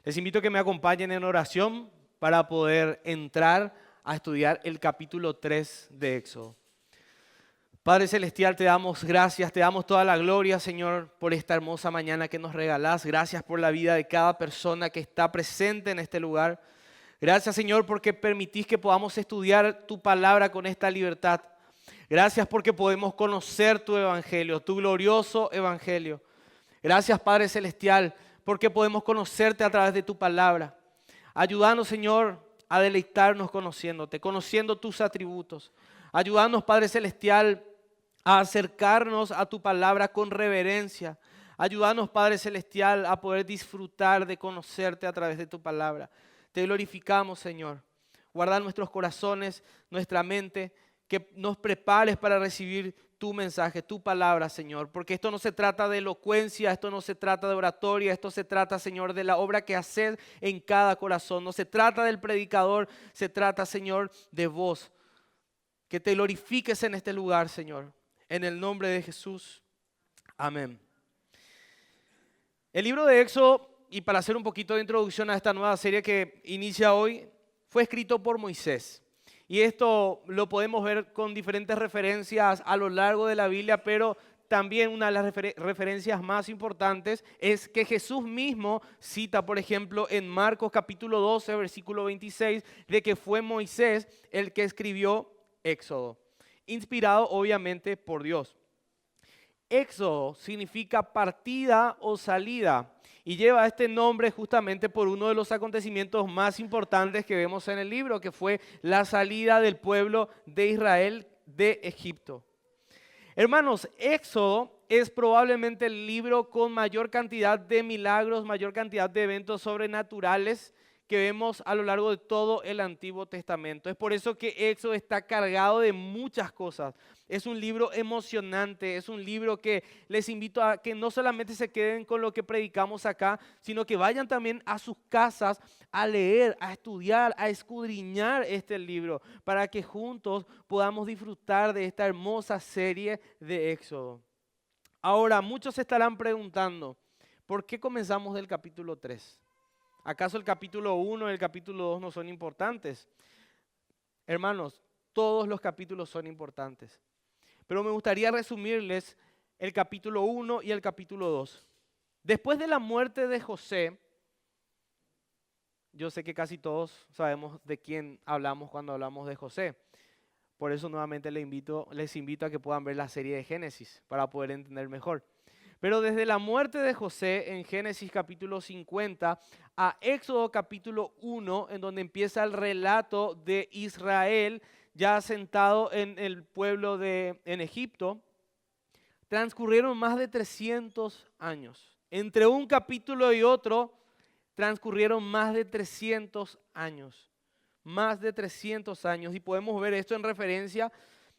Les invito a que me acompañen en oración para poder entrar a estudiar el capítulo 3 de Éxodo. Padre Celestial, te damos gracias, te damos toda la gloria, Señor, por esta hermosa mañana que nos regalás. Gracias por la vida de cada persona que está presente en este lugar. Gracias, Señor, porque permitís que podamos estudiar tu palabra con esta libertad. Gracias porque podemos conocer tu evangelio, tu glorioso evangelio. Gracias, Padre Celestial, porque podemos conocerte a través de tu palabra. Ayúdanos, Señor, a deleitarnos conociéndote, conociendo tus atributos. Ayúdanos, Padre Celestial, a acercarnos a tu palabra con reverencia. Ayúdanos, Padre Celestial, a poder disfrutar de conocerte a través de tu palabra. Te glorificamos, Señor. Guarda nuestros corazones, nuestra mente, que nos prepares para recibir tu mensaje, tu palabra, Señor. Porque esto no se trata de elocuencia, esto no se trata de oratoria, esto se trata, Señor, de la obra que haces en cada corazón. No se trata del predicador, se trata, Señor, de vos. Que te glorifiques en este lugar, Señor. En el nombre de Jesús. Amén. El libro de Éxodo, y para hacer un poquito de introducción a esta nueva serie que inicia hoy, fue escrito por Moisés. Y esto lo podemos ver con diferentes referencias a lo largo de la Biblia, pero también una de las referencias más importantes es que Jesús mismo cita, por ejemplo, en Marcos capítulo 12, versículo 26, de que fue Moisés el que escribió Éxodo, inspirado obviamente por Dios. Éxodo significa partida o salida y lleva este nombre justamente por uno de los acontecimientos más importantes que vemos en el libro, que fue la salida del pueblo de Israel de Egipto. Hermanos, Éxodo es probablemente el libro con mayor cantidad de milagros, mayor cantidad de eventos sobrenaturales que vemos a lo largo de todo el Antiguo Testamento. Es por eso que Éxodo está cargado de muchas cosas. Es un libro emocionante, es un libro que les invito a que no solamente se queden con lo que predicamos acá, sino que vayan también a sus casas a leer, a estudiar, a escudriñar este libro, para que juntos podamos disfrutar de esta hermosa serie de Éxodo. Ahora, muchos se estarán preguntando, ¿por qué comenzamos del capítulo 3? ¿Acaso el capítulo 1 y el capítulo 2 no son importantes? Hermanos, todos los capítulos son importantes. Pero me gustaría resumirles el capítulo 1 y el capítulo 2. Después de la muerte de José, yo sé que casi todos sabemos de quién hablamos cuando hablamos de José. Por eso nuevamente les invito a que puedan ver la serie de Génesis para poder entender mejor. Pero desde la muerte de José en Génesis capítulo 50 a Éxodo capítulo 1, en donde empieza el relato de Israel ya asentado en el pueblo en Egipto, transcurrieron más de 300 años. Entre un capítulo y otro transcurrieron más de 300 años. Más de 300 años. Y podemos ver esto en referencia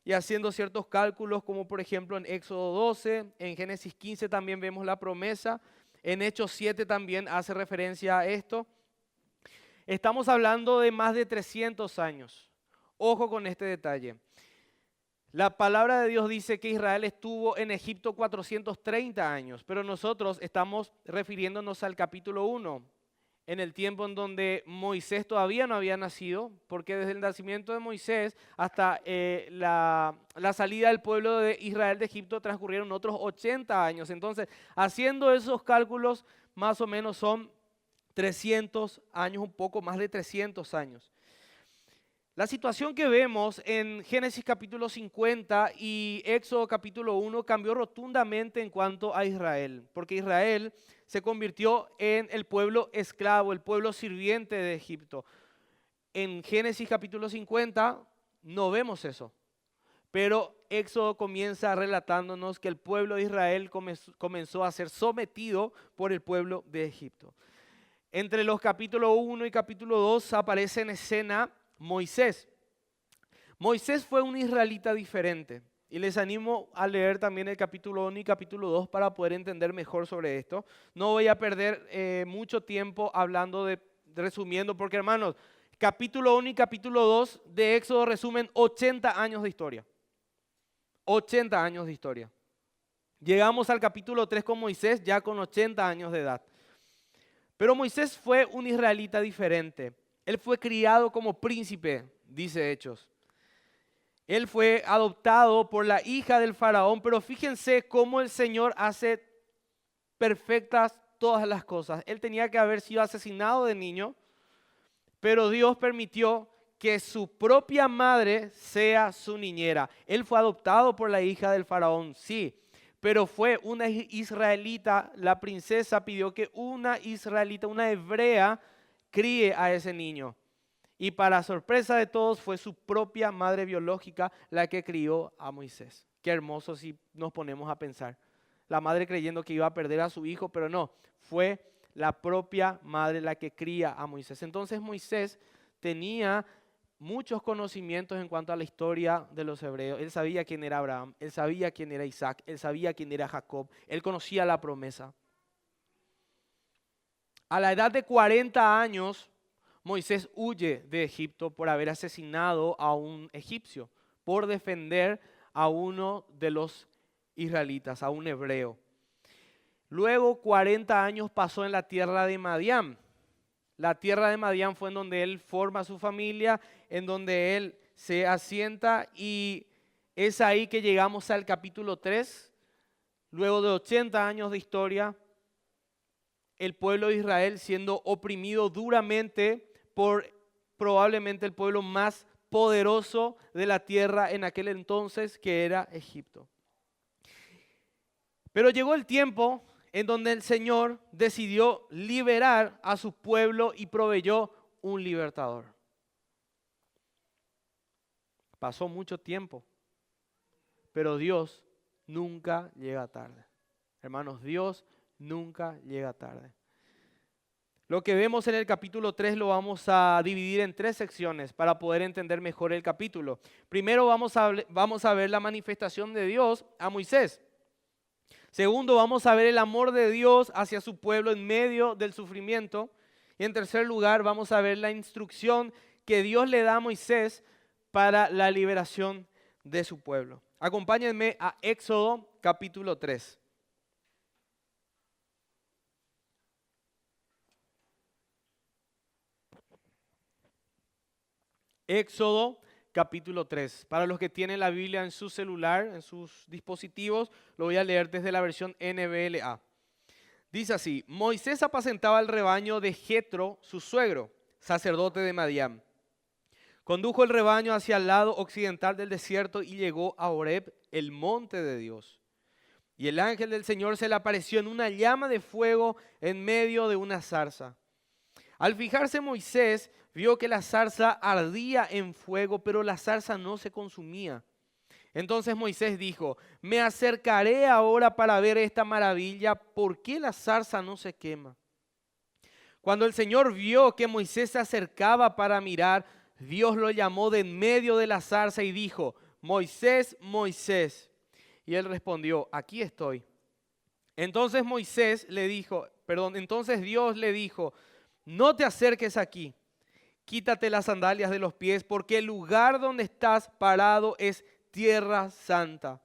y haciendo ciertos cálculos, como por ejemplo en Éxodo 12, en Génesis 15 también vemos la promesa, en Hechos 7 también hace referencia a esto. Estamos hablando de más de 300 años. Ojo con este detalle. La palabra de Dios dice que Israel estuvo en Egipto 430 años, pero nosotros estamos refiriéndonos al capítulo 1, en el tiempo en donde Moisés todavía no había nacido, porque desde el nacimiento de Moisés hasta la salida del pueblo de Israel de Egipto transcurrieron otros 80 años. Entonces, haciendo esos cálculos, más o menos son 300 años, un poco más de 300 años. La situación que vemos en Génesis capítulo 50 y Éxodo capítulo 1 cambió rotundamente en cuanto a Israel, porque Israel se convirtió en el pueblo esclavo, el pueblo sirviente de Egipto. En Génesis capítulo 50 no vemos eso, pero Éxodo comienza relatándonos que el pueblo de Israel comenzó a ser sometido por el pueblo de Egipto. Entre los capítulos 1 y capítulo 2 aparece en escena Moisés. Moisés fue un israelita diferente y les animo a leer también el capítulo 1 y capítulo 2 para poder entender mejor sobre esto. No voy a perder mucho tiempo hablando resumiendo, porque hermanos, capítulo 1 y capítulo 2 de Éxodo resumen 80 años de historia. 80 años de historia. Llegamos al capítulo 3 con Moisés ya con 80 años de edad. Pero Moisés fue un israelita diferente. Él fue criado como príncipe, dice Hechos. Él fue adoptado por la hija del faraón, pero fíjense cómo el Señor hace perfectas todas las cosas. Él tenía que haber sido asesinado de niño, pero Dios permitió que su propia madre sea su niñera. Él fue adoptado por la hija del faraón, sí, pero fue una israelita. La princesa pidió que una israelita, una hebrea, críe a ese niño. Y para sorpresa de todos fue su propia madre biológica la que crió a Moisés. Qué hermoso si nos ponemos a pensar. La madre creyendo que iba a perder a su hijo, pero no, fue la propia madre la que cría a Moisés. Entonces Moisés tenía muchos conocimientos en cuanto a la historia de los hebreos. Él sabía quién era Abraham, él sabía quién era Isaac, él sabía quién era Jacob, él conocía la promesa. A la edad de 40 años, Moisés huye de Egipto por haber asesinado a un egipcio, por defender a uno de los israelitas, a un hebreo. Luego 40 años pasó en la tierra de Madián. La tierra de Madián fue en donde él forma su familia, en donde él se asienta, y es ahí que llegamos al capítulo 3. Luego de 80 años de historia, el pueblo de Israel siendo oprimido duramente por probablemente el pueblo más poderoso de la tierra en aquel entonces, que era Egipto. Pero llegó el tiempo en donde el Señor decidió liberar a su pueblo y proveyó un libertador. Pasó mucho tiempo, pero Dios nunca llega tarde. Hermanos, Dios nunca llega tarde. Lo que vemos en el capítulo 3 lo vamos a dividir en 3 secciones para poder entender mejor el capítulo. Primero vamos a ver la manifestación de Dios a Moisés. Segundo, vamos a ver el amor de Dios hacia su pueblo en medio del sufrimiento. Y en tercer lugar, vamos a ver la instrucción que Dios le da a Moisés para la liberación de su pueblo. Acompáñenme a Éxodo capítulo 3. Éxodo capítulo 3. Para los que tienen la Biblia en su celular, en sus dispositivos, lo voy a leer desde la versión NBLA. Dice así: Moisés apacentaba el rebaño de Jetro, su suegro, sacerdote de Madián. Condujo el rebaño hacia el lado occidental del desierto y llegó a Horeb, el monte de Dios. Y el ángel del Señor se le apareció en una llama de fuego en medio de una zarza. Al fijarse Moisés, vio que la zarza ardía en fuego, pero la zarza no se consumía. Entonces Moisés dijo: me acercaré ahora para ver esta maravilla, ¿por qué la zarza no se quema? Cuando el Señor vio que Moisés se acercaba para mirar, Dios lo llamó de en medio de la zarza y dijo: Moisés, Moisés. Y él respondió: aquí estoy. Entonces Dios le dijo: no te acerques aquí, quítate las sandalias de los pies, porque el lugar donde estás parado es tierra santa.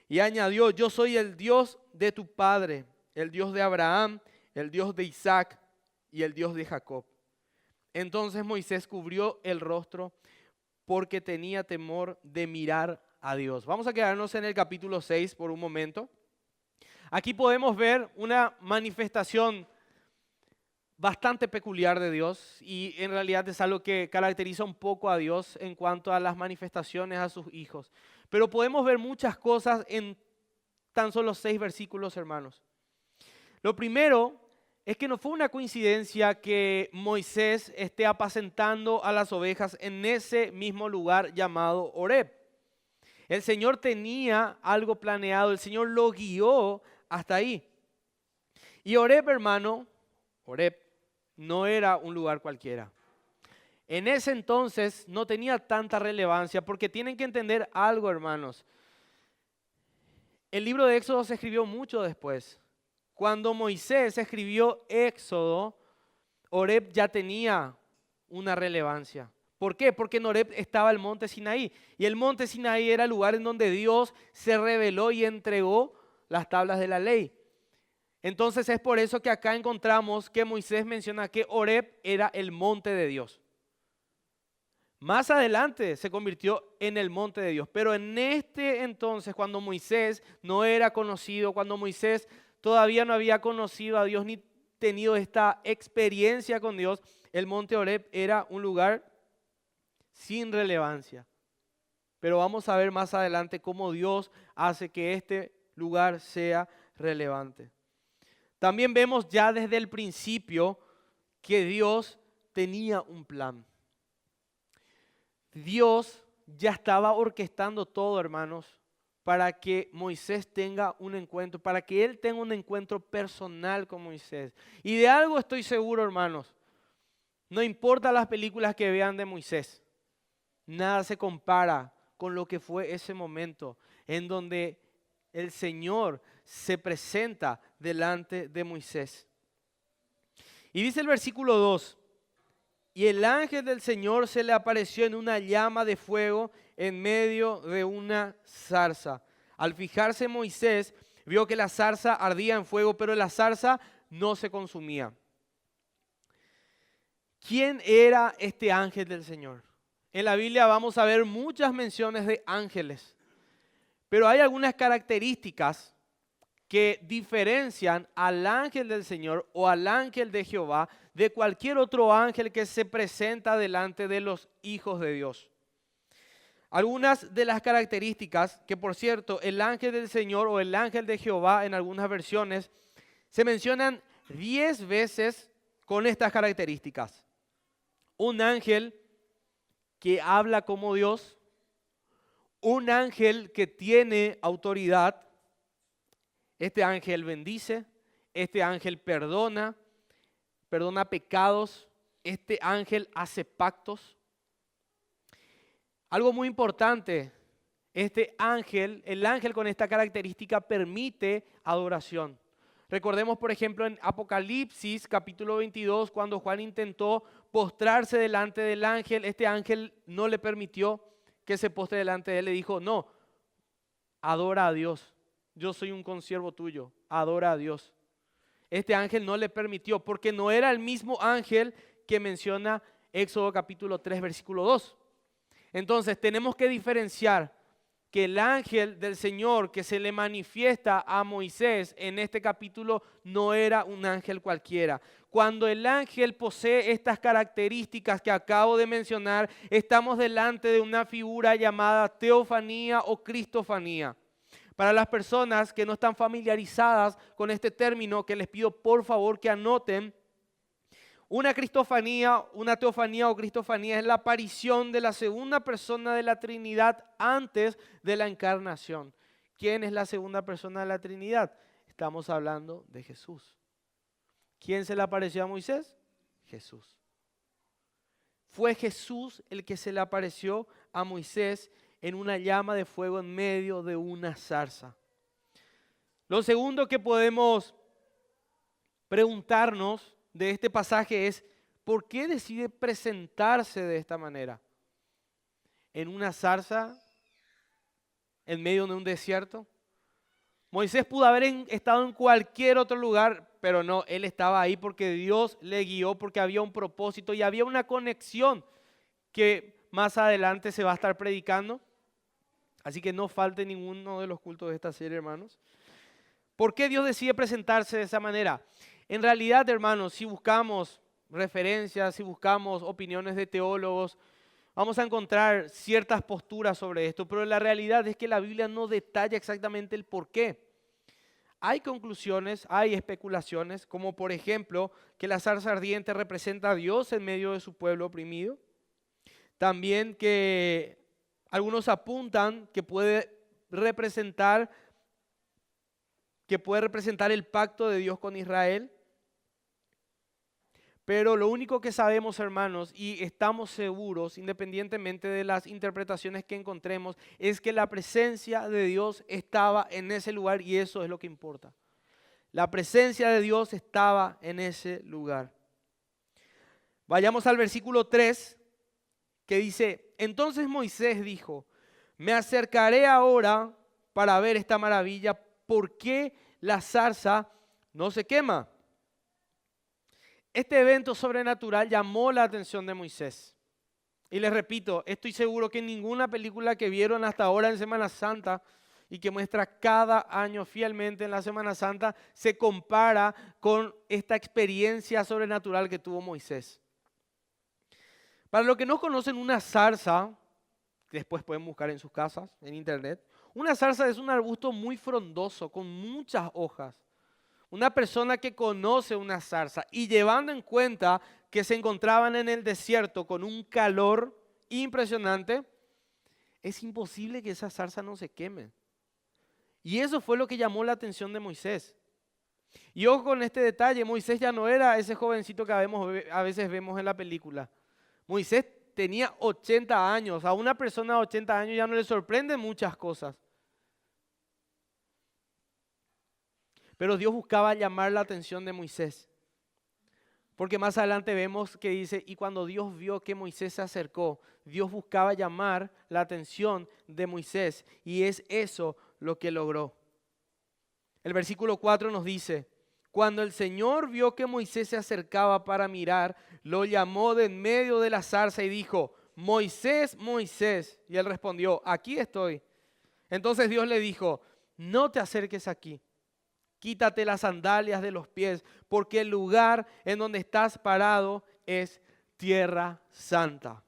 Y añadió: yo soy el Dios de tu padre, el Dios de Abraham, el Dios de Isaac y el Dios de Jacob. Entonces Moisés cubrió el rostro porque tenía temor de mirar a Dios. Vamos a quedarnos en el capítulo 6 por un momento. Aquí podemos ver una manifestación bastante peculiar de Dios, y en realidad es algo que caracteriza un poco a Dios en cuanto a las manifestaciones a sus hijos. Pero podemos ver muchas cosas en tan solo 6 versículos, hermanos. Lo primero es que no fue una coincidencia que Moisés esté apacentando a las ovejas en ese mismo lugar llamado Horeb. El Señor tenía algo planeado, el Señor lo guió hasta ahí. Y Horeb, hermano, Horeb no era un lugar cualquiera. En ese entonces no tenía tanta relevancia, porque tienen que entender algo, hermanos. El libro de Éxodo se escribió mucho después. Cuando Moisés escribió Éxodo, Horeb ya tenía una relevancia. ¿Por qué? Porque en Horeb estaba el monte Sinaí. Y el monte Sinaí era el lugar en donde Dios se reveló y entregó las tablas de la ley. Entonces es por eso que acá encontramos que Moisés menciona que Horeb era el monte de Dios. Más adelante se convirtió en el monte de Dios, pero en este entonces, cuando Moisés no era conocido, cuando Moisés todavía no había conocido a Dios ni tenido esta experiencia con Dios, el monte Horeb era un lugar sin relevancia. Pero vamos a ver más adelante cómo Dios hace que este lugar sea relevante. También vemos ya desde el principio que Dios tenía un plan. Dios ya estaba orquestando todo, hermanos, para que Moisés tenga un encuentro, para que él tenga un encuentro personal con Moisés. Y de algo estoy seguro, hermanos, no importa las películas que vean de Moisés, nada se compara con lo que fue ese momento en donde el Señor se presenta delante de Moisés. Y dice el versículo 2, y el ángel del Señor se le apareció en una llama de fuego en medio de una zarza. Al fijarse Moisés, vio que la zarza ardía en fuego, pero la zarza no se consumía. ¿Quién era este ángel del Señor? En la Biblia vamos a ver muchas menciones de ángeles, pero hay algunas características que diferencian al ángel del Señor o al ángel de Jehová de cualquier otro ángel que se presenta delante de los hijos de Dios. Algunas de las características que, por cierto, el ángel del Señor o el ángel de Jehová en algunas versiones se mencionan 10 veces con estas características. Un ángel que habla como Dios, un ángel que tiene autoridad. Este ángel bendice, este ángel perdona pecados, este ángel hace pactos. Algo muy importante, este ángel, el ángel con esta característica permite adoración. Recordemos, por ejemplo, en Apocalipsis capítulo 22, cuando Juan intentó postrarse delante del ángel, este ángel no le permitió que se postre delante de él, le dijo, no, adora a Dios. Yo soy un consiervo tuyo, adora a Dios. Este ángel no le permitió porque no era el mismo ángel que menciona Éxodo capítulo 3, versículo 2. Entonces tenemos que diferenciar que el ángel del Señor que se le manifiesta a Moisés en este capítulo no era un ángel cualquiera. Cuando el ángel posee estas características que acabo de mencionar, estamos delante de una figura llamada teofanía o cristofanía. Para las personas que no están familiarizadas con este término, que les pido por favor que anoten, una cristofanía, una teofanía o cristofanía es la aparición de la segunda persona de la Trinidad antes de la encarnación. ¿Quién es la segunda persona de la Trinidad? Estamos hablando de Jesús. ¿Quién se le apareció a Moisés? Jesús. Fue Jesús el que se le apareció a Moisés en una llama de fuego en medio de una zarza. Lo segundo que podemos preguntarnos de este pasaje es, ¿por qué decide presentarse de esta manera? En una zarza, en medio de un desierto. Moisés pudo haber estado en cualquier otro lugar, pero no, él estaba ahí porque Dios le guió, porque había un propósito y había una conexión que más adelante se va a estar predicando. Así que no falte ninguno de los cultos de esta serie, hermanos. ¿Por qué Dios decide presentarse de esa manera? En realidad, hermanos, si buscamos referencias, si buscamos opiniones de teólogos, vamos a encontrar ciertas posturas sobre esto, pero la realidad es que la Biblia no detalla exactamente el por qué. Hay conclusiones, hay especulaciones, como por ejemplo que la zarza ardiente representa a Dios en medio de su pueblo oprimido. También que algunos apuntan que puede representar el pacto de Dios con Israel. Pero lo único que sabemos, hermanos, y estamos seguros, independientemente de las interpretaciones que encontremos, es que la presencia de Dios estaba en ese lugar y eso es lo que importa. La presencia de Dios estaba en ese lugar. Vayamos al versículo 3, que dice, entonces Moisés dijo, me acercaré ahora para ver esta maravilla, ¿por qué la zarza no se quema. Este evento sobrenatural llamó la atención de Moisés. Y les repito, estoy seguro que ninguna película que vieron hasta ahora en Semana Santa y que muestra cada año fielmente en la Semana Santa se compara con esta experiencia sobrenatural que tuvo Moisés. Para los que no conocen una zarza, después pueden buscar en sus casas, en internet, una zarza es un arbusto muy frondoso, con muchas hojas. Una persona que conoce una zarza y llevando en cuenta que se encontraban en el desierto con un calor impresionante, es imposible que esa zarza no se queme. Y eso fue lo que llamó la atención de Moisés. Y ojo con este detalle, Moisés ya no era ese jovencito que a veces vemos en la película. Moisés tenía 80 años, a una persona de 80 años ya no le sorprenden muchas cosas. Pero Dios buscaba llamar la atención de Moisés. Porque más adelante vemos que dice, y cuando Dios vio que Moisés se acercó, Dios buscaba llamar la atención de Moisés. Y es eso lo que logró. El versículo 4 nos dice, cuando el Señor vio que Moisés se acercaba para mirar, lo llamó de en medio de la zarza y dijo, Moisés, Moisés. Y él respondió, aquí estoy. Entonces Dios le dijo, no te acerques aquí. Quítate las sandalias de los pies, porque el lugar en donde estás parado es tierra santa.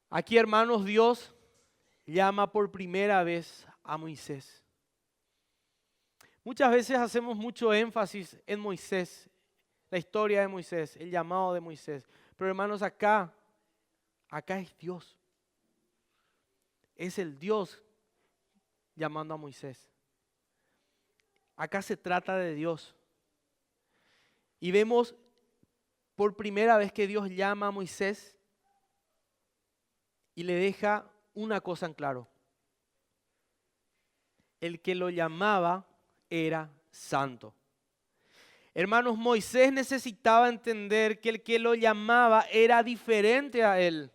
Aquí, hermanos, Dios llama por primera vez a Moisés. Muchas veces hacemos mucho énfasis en Moisés, la historia de Moisés, el llamado de Moisés. Pero hermanos, acá es Dios. Es el Dios llamando a Moisés. Acá se trata de Dios. Y vemos por primera vez que Dios llama a Moisés y le deja una cosa en claro. El que lo llamaba era santo. Hermanos, Moisés necesitaba entender que el que lo llamaba era diferente a él.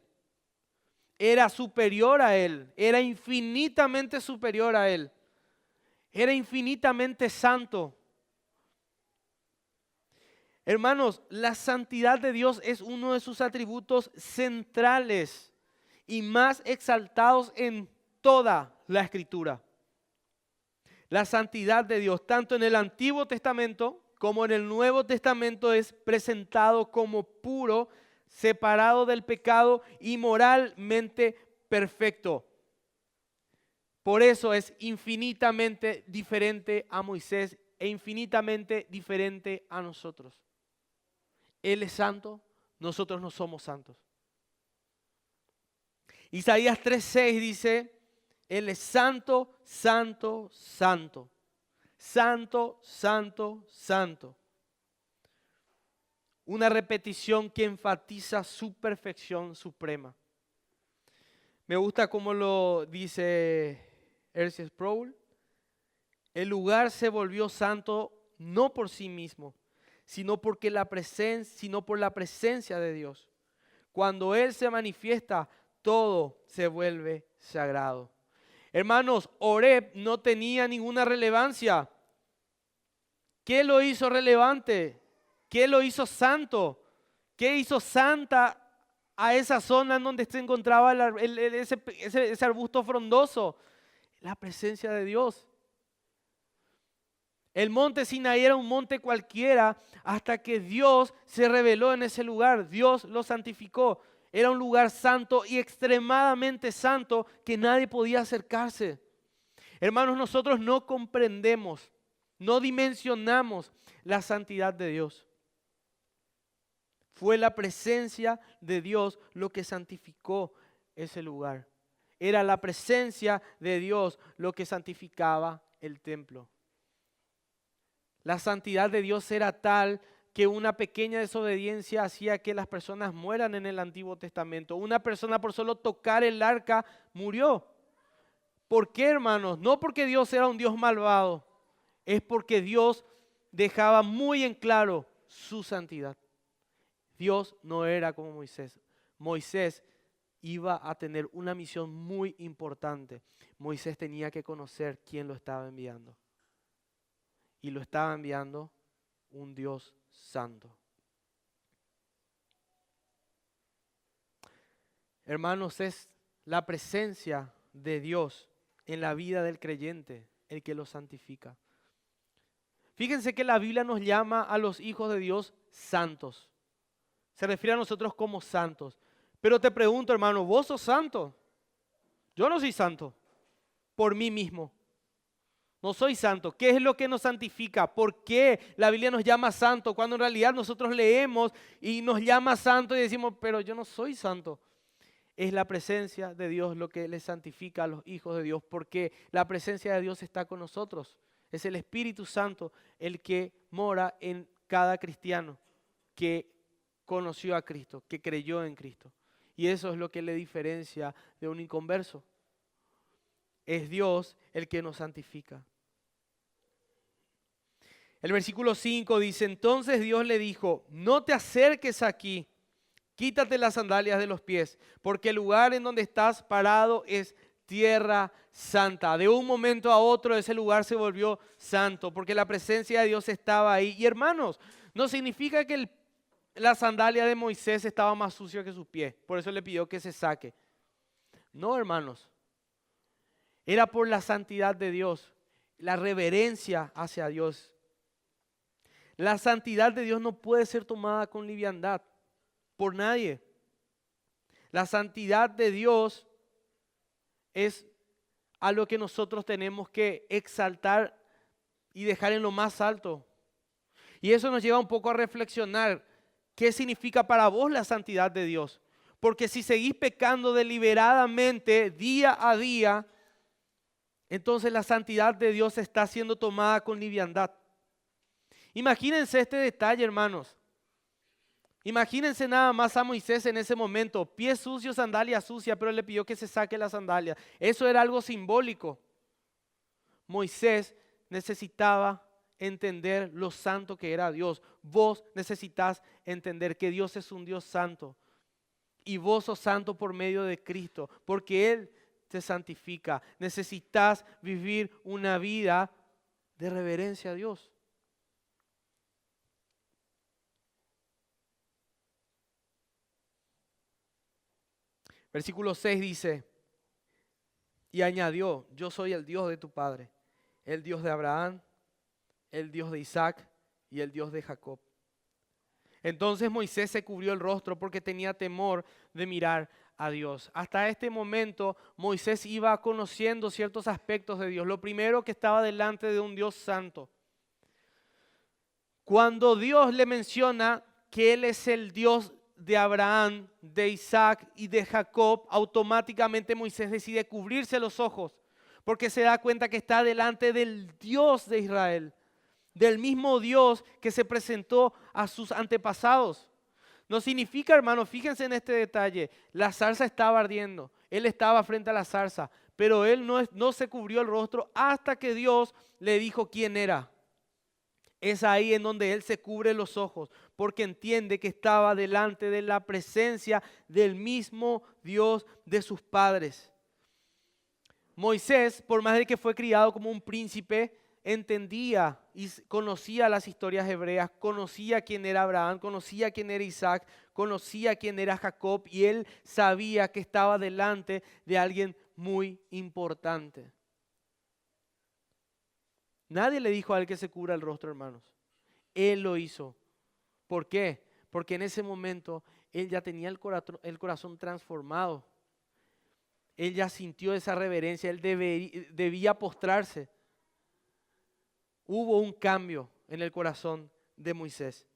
Era superior a él. Era infinitamente superior a él. Era infinitamente santo. Hermanos, la santidad de Dios es uno de sus atributos centrales y más exaltados en toda la Escritura. La santidad de Dios, tanto en el Antiguo Testamento como en el Nuevo Testamento, es presentado como puro, separado del pecado y moralmente perfecto. Por eso es infinitamente diferente a Moisés e infinitamente diferente a nosotros. Él es santo, nosotros no somos santos. Isaías 3:6 dice, Él es santo, santo, santo. Santo, santo, santo. Una repetición que enfatiza su perfección suprema. Me gusta cómo lo dice R.C. Sproul. El lugar se volvió santo no por sí mismo, sino por la presencia de Dios. Cuando Él se manifiesta, todo se vuelve sagrado. Hermanos, Horeb no tenía ninguna relevancia. ¿Qué lo hizo relevante? ¿Qué lo hizo santo? ¿Qué hizo santa a esa zona en donde se encontraba ese arbusto frondoso? La presencia de Dios. El monte Sinaí era un monte cualquiera hasta que Dios se reveló en ese lugar. Dios lo santificó. Era un lugar santo y extremadamente santo que nadie podía acercarse. Hermanos, nosotros no comprendemos, no dimensionamos la santidad de Dios. Fue la presencia de Dios lo que santificó ese lugar. Era la presencia de Dios lo que santificaba el templo. La santidad de Dios era tal que una pequeña desobediencia hacía que las personas mueran en el Antiguo Testamento. Una persona por solo tocar el arca murió. ¿Por qué, hermanos? No porque Dios era un Dios malvado, es porque Dios dejaba muy en claro su santidad. Dios no era como Moisés. Moisés iba a tener una misión muy importante. Moisés tenía que conocer quién lo estaba enviando. y lo estaba enviando un Dios santo. Hermanos, es la presencia de Dios en la vida del creyente el que lo santifica. Fíjense que la Biblia nos llama a los hijos de Dios santos. Se refiere a nosotros como santos. Pero te pregunto, hermano, ¿vos sos santo? Yo no soy santo por mí mismo. No soy santo. ¿Qué es lo que nos santifica? ¿Por qué la Biblia nos llama santo cuando en realidad nosotros leemos y nos llama santo y decimos, pero yo no soy santo? Es la presencia de Dios lo que les santifica a los hijos de Dios, porque la presencia de Dios está con nosotros. Es el Espíritu Santo el que mora en cada cristiano que conoció a Cristo, que creyó en Cristo. Y eso es lo que le diferencia de un inconverso. Es Dios el que nos santifica. El versículo 5 dice, entonces Dios le dijo, no te acerques aquí, quítate las sandalias de los pies, porque el lugar en donde estás parado es tierra santa. De un momento a otro ese lugar se volvió santo, porque la presencia de Dios estaba ahí. Y hermanos, no significa que la sandalia de Moisés estaba más sucia que sus pies, por eso le pidió que se saque. No, hermanos, era por la santidad de Dios, la reverencia hacia Dios. La santidad de Dios no puede ser tomada con liviandad por nadie. La santidad de Dios es a lo que nosotros tenemos que exaltar y dejar en lo más alto. Y eso nos lleva un poco a reflexionar qué significa para vos la santidad de Dios. Porque si seguís pecando deliberadamente día a día, entonces la santidad de Dios está siendo tomada con liviandad. Imagínense este detalle, hermanos. Imagínense nada más a Moisés en ese momento, pies sucios, sandalia sucia, pero le pidió que se saque la sandalia. Eso era algo simbólico. Moisés necesitaba entender lo santo que era Dios. Vos necesitas entender que Dios es un Dios santo. Y vos sos santo por medio de Cristo, porque Él te santifica. Necesitas vivir una vida de reverencia a Dios. Versículo 6 dice, y añadió, yo soy el Dios de tu padre, el Dios de Abraham, el Dios de Isaac y el Dios de Jacob. Entonces Moisés se cubrió el rostro porque tenía temor de mirar a Dios. Hasta este momento Moisés iba conociendo ciertos aspectos de Dios. Lo primero, que estaba delante de un Dios santo. Cuando Dios le menciona que Él es el Dios de Abraham, de Isaac y de Jacob, automáticamente Moisés decide cubrirse los ojos, porque se da cuenta que está delante del Dios de Israel, del mismo Dios que se presentó a sus antepasados. No significa, hermano, fíjense en este detalle, la zarza estaba ardiendo, él estaba frente a la zarza, pero él no se cubrió el rostro hasta que Dios le dijo quién era. Es ahí en donde él se cubre los ojos, porque entiende que estaba delante de la presencia del mismo Dios de sus padres. Moisés, por más de que fue criado como un príncipe, entendía y conocía las historias hebreas, conocía quién era Abraham, conocía quién era Isaac, conocía quién era Jacob, y él sabía que estaba delante de alguien muy importante. Nadie le dijo a él que se cubra el rostro, hermanos. Él lo hizo. ¿Por qué? Porque en ese momento él ya tenía el corazón transformado. Él ya sintió esa reverencia, él debía postrarse. Hubo un cambio en el corazón de Moisés.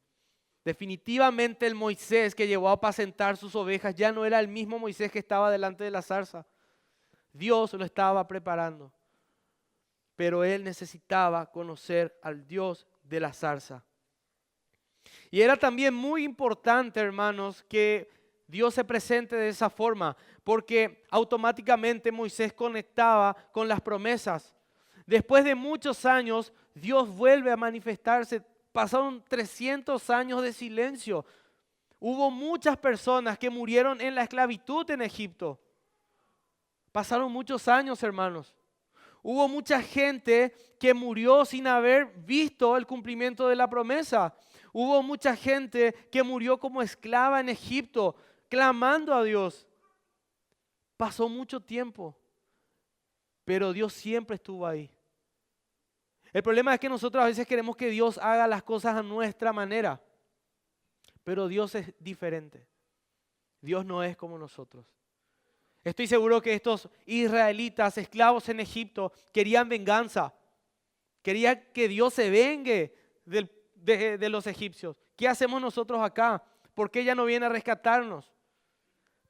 Definitivamente el Moisés que llevó a apacentar sus ovejas ya no era el mismo Moisés que estaba delante de la zarza. Dios lo estaba preparando. Pero él necesitaba conocer al Dios de la zarza. Y era también muy importante, hermanos, que Dios se presente de esa forma, porque automáticamente Moisés conectaba con las promesas. Después de muchos años, Dios vuelve a manifestarse. Pasaron 300 años de silencio. Hubo muchas personas que murieron en la esclavitud en Egipto. Pasaron muchos años, hermanos. Hubo mucha gente que murió sin haber visto el cumplimiento de la promesa. Hubo mucha gente que murió como esclava en Egipto, clamando a Dios. Pasó mucho tiempo, pero Dios siempre estuvo ahí. El problema es que nosotros a veces queremos que Dios haga las cosas a nuestra manera, pero Dios es diferente. Dios no es como nosotros. Estoy seguro que estos israelitas, esclavos en Egipto, querían venganza. Querían que Dios se vengue de los egipcios. ¿Qué hacemos nosotros acá? ¿Por qué ella no viene a rescatarnos?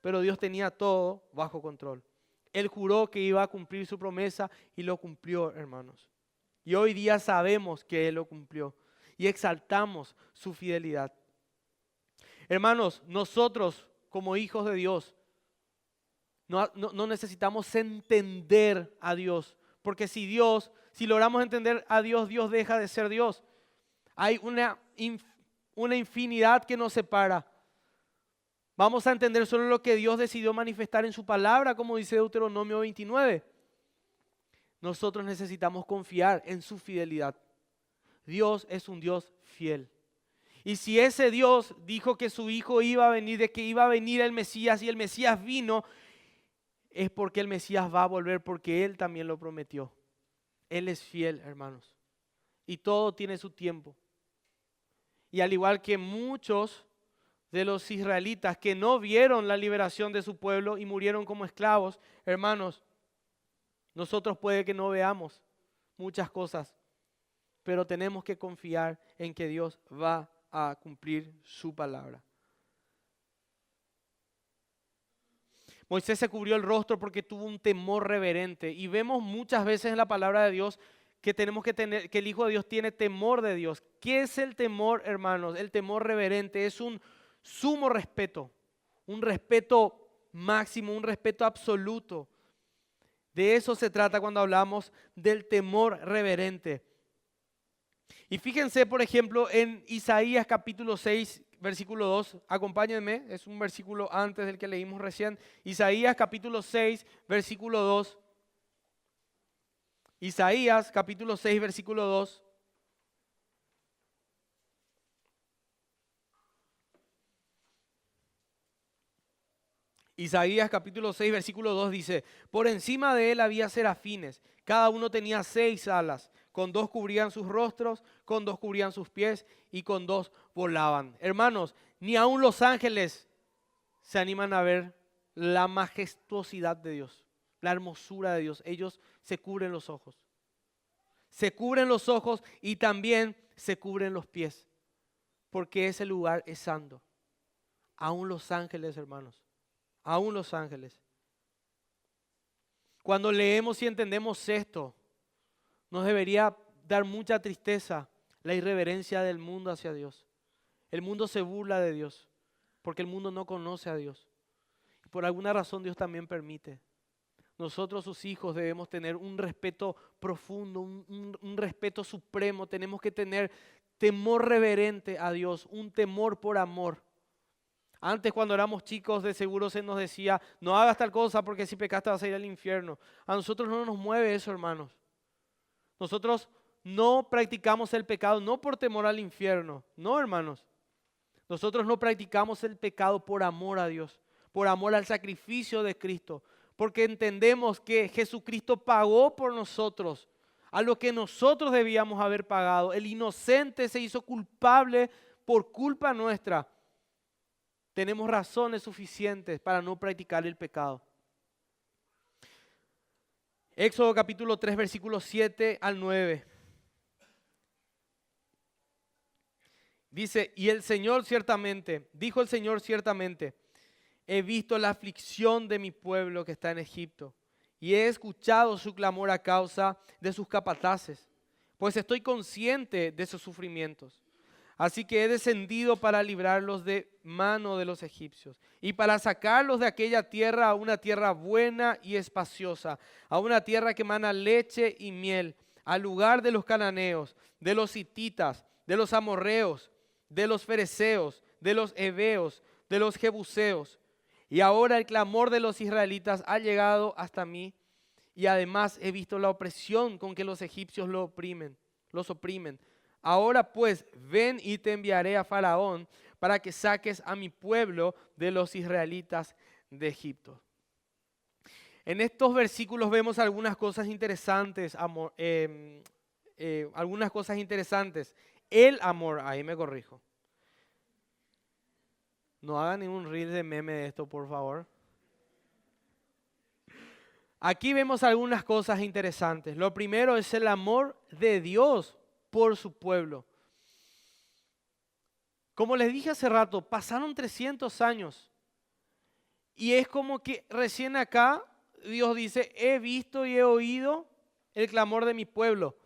Pero Dios tenía todo bajo control. Él juró que iba a cumplir su promesa y lo cumplió, hermanos. Y hoy día sabemos que Él lo cumplió y exaltamos su fidelidad. Hermanos, nosotros como hijos de Dios no necesitamos entender a Dios, porque si logramos entender a Dios, Dios deja de ser Dios. Hay una infinidad que nos separa. Vamos a entender solo lo que Dios decidió manifestar en su palabra, como dice Deuteronomio 29. Nosotros necesitamos confiar en su fidelidad. Dios es un Dios fiel. Y si ese Dios dijo que su Hijo iba a venir, de que iba a venir el Mesías y el Mesías vino, es porque el Mesías va a volver, porque Él también lo prometió. Él es fiel, hermanos. Y todo tiene su tiempo. Y al igual que muchos de los israelitas que no vieron la liberación de su pueblo y murieron como esclavos, hermanos, nosotros puede que no veamos muchas cosas, pero tenemos que confiar en que Dios va a cumplir su palabra. Moisés se cubrió el rostro porque tuvo un temor reverente, y vemos muchas veces en la palabra de Dios que tenemos que tener, que el Hijo de Dios tiene temor de Dios. ¿Qué es el temor, hermanos? El temor reverente es un sumo respeto, un respeto máximo, un respeto absoluto. De eso se trata cuando hablamos del temor reverente. Y fíjense, por ejemplo, en Isaías capítulo 6, versículo 2, acompáñenme, es un versículo antes del que leímos recién. Isaías capítulo 6, versículo 2. Isaías capítulo 6, versículo 2. Isaías capítulo 6, versículo 2 dice: por encima de él había serafines, cada uno tenía 6 alas, con 2 cubrían sus rostros, con 2 cubrían sus pies y con 2 volaban. Hermanos, ni aun los ángeles se animan a ver la majestuosidad de Dios, la hermosura de Dios. Ellos se cubren los ojos. Se cubren los ojos y también se cubren los pies, porque ese lugar es santo. Aún los ángeles, hermanos. Aún los ángeles. Cuando leemos y entendemos esto, nos debería dar mucha tristeza la irreverencia del mundo hacia Dios. El mundo se burla de Dios porque el mundo no conoce a Dios. Y por alguna razón Dios también permite. Nosotros, sus hijos, debemos tener un respeto profundo, un respeto supremo. Tenemos que tener temor reverente a Dios, un temor por amor. Antes, cuando éramos chicos, de seguro se nos decía: no hagas tal cosa porque si pecaste vas a ir al infierno. A nosotros no nos mueve eso, hermanos. Nosotros no practicamos el pecado no por temor al infierno, no, hermanos. Nosotros no practicamos el pecado por amor a Dios, por amor al sacrificio de Cristo, porque entendemos que Jesucristo pagó por nosotros a lo que nosotros debíamos haber pagado. El inocente se hizo culpable por culpa nuestra. Tenemos razones suficientes para no practicar el pecado. Éxodo capítulo 3, versículos 7 al 9. Dice: y el Señor ciertamente, dijo el Señor ciertamente, he visto la aflicción de mi pueblo que está en Egipto, y he escuchado su clamor a causa de sus capataces, pues estoy consciente de sus sufrimientos. Así que he descendido para librarlos de mano de los egipcios y para sacarlos de aquella tierra a una tierra buena y espaciosa, a una tierra que emana leche y miel, al lugar de los cananeos, de los hititas, de los amorreos, de los fereceos, de los heveos, de los jebuseos. Y ahora el clamor de los israelitas ha llegado hasta mí, y además he visto la opresión con que los egipcios los oprimen. Ahora pues, ven y te enviaré a Faraón para que saques a mi pueblo de los israelitas de Egipto. En estos versículos vemos algunas cosas interesantes, algunas cosas interesantes. El amor, ahí me corrijo. No hagan ningún reel de meme de esto, por favor. Aquí vemos algunas cosas interesantes. Lo primero es el amor de Dios por su pueblo. Como les dije hace rato, pasaron 300 años y es como que recién acá Dios dice, he visto y he oído el clamor de mi pueblo.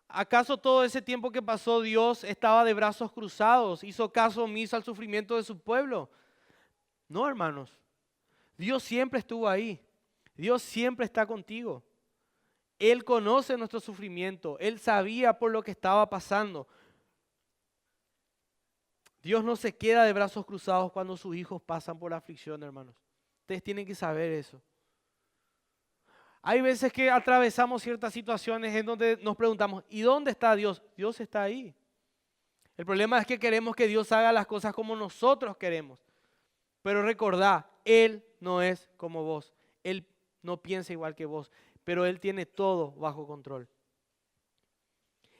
¿Acaso todo ese tiempo que pasó Dios estaba de brazos cruzados, hizo caso omiso al sufrimiento de su pueblo? No, hermanos. Dios siempre estuvo ahí. Dios siempre está contigo. Él conoce nuestro sufrimiento. Él sabía por lo que estaba pasando. Dios no se queda de brazos cruzados cuando sus hijos pasan por aflicción, hermanos. Ustedes tienen que saber eso. Hay veces que atravesamos ciertas situaciones en donde nos preguntamos, ¿y dónde está Dios? Dios está ahí. El problema es que queremos que Dios haga las cosas como nosotros queremos. Pero recordá, Él no es como vos. Él no piensa igual que vos, pero Él tiene todo bajo control.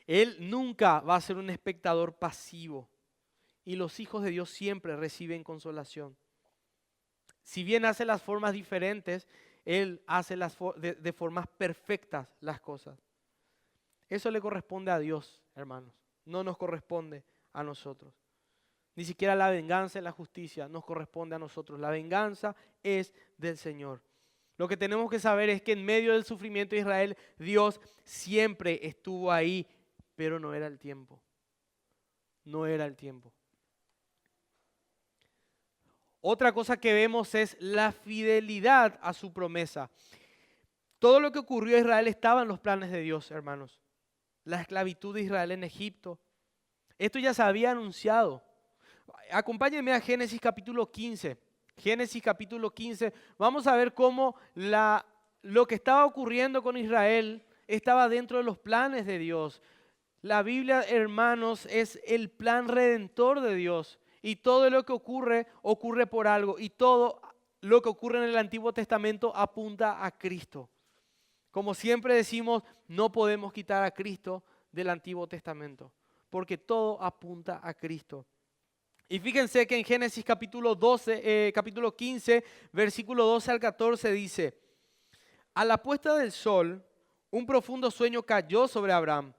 Él nunca va a ser un espectador pasivo. Y los hijos de Dios siempre reciben consolación. Si bien hace las formas diferentes, Él hace de formas perfectas las cosas. Eso le corresponde a Dios, hermanos. No nos corresponde a nosotros. Ni siquiera la venganza y la justicia nos corresponde a nosotros. La venganza es del Señor. Lo que tenemos que saber es que en medio del sufrimiento de Israel, Dios siempre estuvo ahí, pero no era el tiempo. No era el tiempo. Otra cosa que vemos es la fidelidad a su promesa. Todo lo que ocurrió a Israel estaba en los planes de Dios, hermanos. La esclavitud de Israel en Egipto. Esto ya se había anunciado. Acompáñenme a Génesis capítulo 15. Génesis capítulo 15. Vamos a ver cómo lo que estaba ocurriendo con Israel estaba dentro de los planes de Dios. La Biblia, hermanos, es el plan redentor de Dios. Y todo lo que ocurre, ocurre por algo. Y todo lo que ocurre en el Antiguo Testamento apunta a Cristo. Como siempre decimos, no podemos quitar a Cristo del Antiguo Testamento, porque todo apunta a Cristo. Y fíjense que en Génesis capítulo 15, versículo 12 al 14 dice, a la puesta del sol, un profundo sueño cayó sobre Abraham.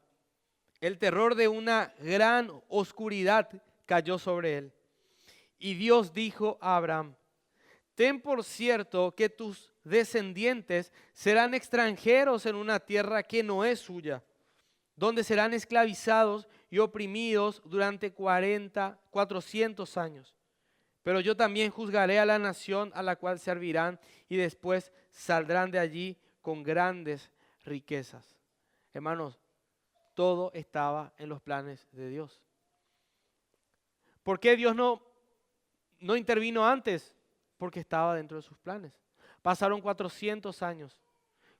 El terror de una gran oscuridad cayó sobre él. Y Dios dijo a Abraham, ten por cierto que tus descendientes serán extranjeros en una tierra que no es suya, donde serán esclavizados y oprimidos durante 400 años. Pero yo también juzgaré a la nación a la cual servirán y después saldrán de allí con grandes riquezas. Hermanos, todo estaba en los planes de Dios. ¿Por qué Dios no intervino antes? Porque estaba dentro de sus planes. Pasaron 400 años.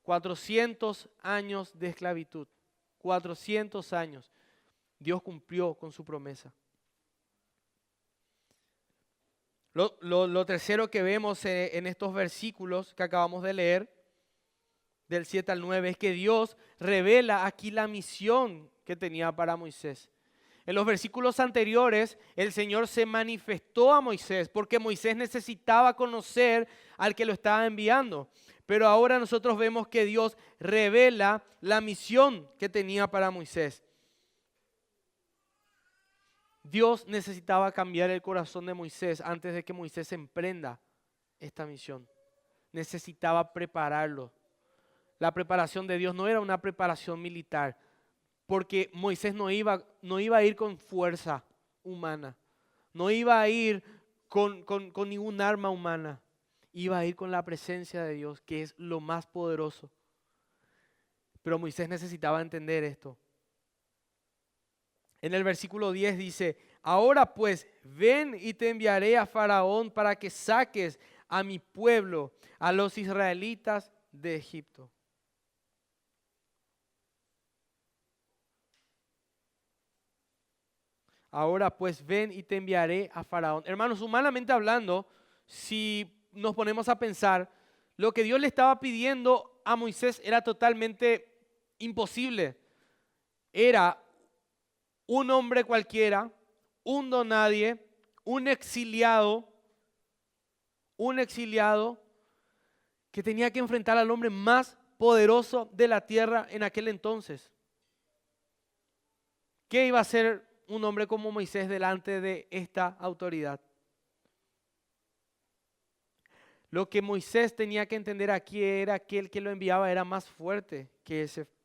400 años de esclavitud. 400 años. Dios cumplió con su promesa. Lo tercero que vemos en estos versículos que acabamos de leer, del 7 al 9, es que Dios revela aquí la misión que tenía para Moisés. En los versículos anteriores, el Señor se manifestó a Moisés porque Moisés necesitaba conocer al que lo estaba enviando. Pero ahora nosotros vemos que Dios revela la misión que tenía para Moisés. Dios necesitaba cambiar el corazón de Moisés antes de que Moisés emprenda esta misión. Necesitaba prepararlo. La preparación de Dios no era una preparación militar, porque Moisés no iba a ir con fuerza humana, no iba a ir con ningún arma humana, iba a ir con la presencia de Dios, que es lo más poderoso. Pero Moisés necesitaba entender esto. En el versículo 10 dice, ahora pues ven y te enviaré a Faraón para que saques a mi pueblo, a los israelitas de Egipto. Ahora pues ven y te enviaré a Faraón. Hermanos, humanamente hablando, si nos ponemos a pensar, lo que Dios le estaba pidiendo a Moisés era totalmente imposible. Era un hombre cualquiera, un don nadie, un exiliado que tenía que enfrentar al hombre más poderoso de la tierra en aquel entonces. ¿Qué iba a hacer un hombre como Moisés delante de esta autoridad? Lo que Moisés tenía que entender aquí era que el que lo enviaba era más fuerte que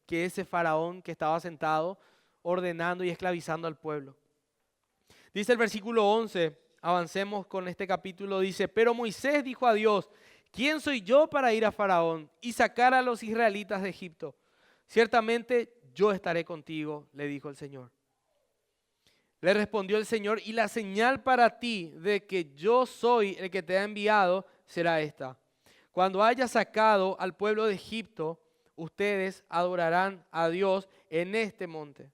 ese faraón que estaba sentado ordenando y esclavizando al pueblo. Dice el versículo 11, avancemos con este capítulo, dice, pero Moisés dijo a Dios, ¿quién soy yo para ir a Faraón y sacar a los israelitas de Egipto? Ciertamente yo estaré contigo, le dijo el Señor. Le respondió el Señor, y la señal para ti de que yo soy el que te ha enviado será esta. Cuando haya sacado al pueblo de Egipto, ustedes adorarán a Dios en este monte.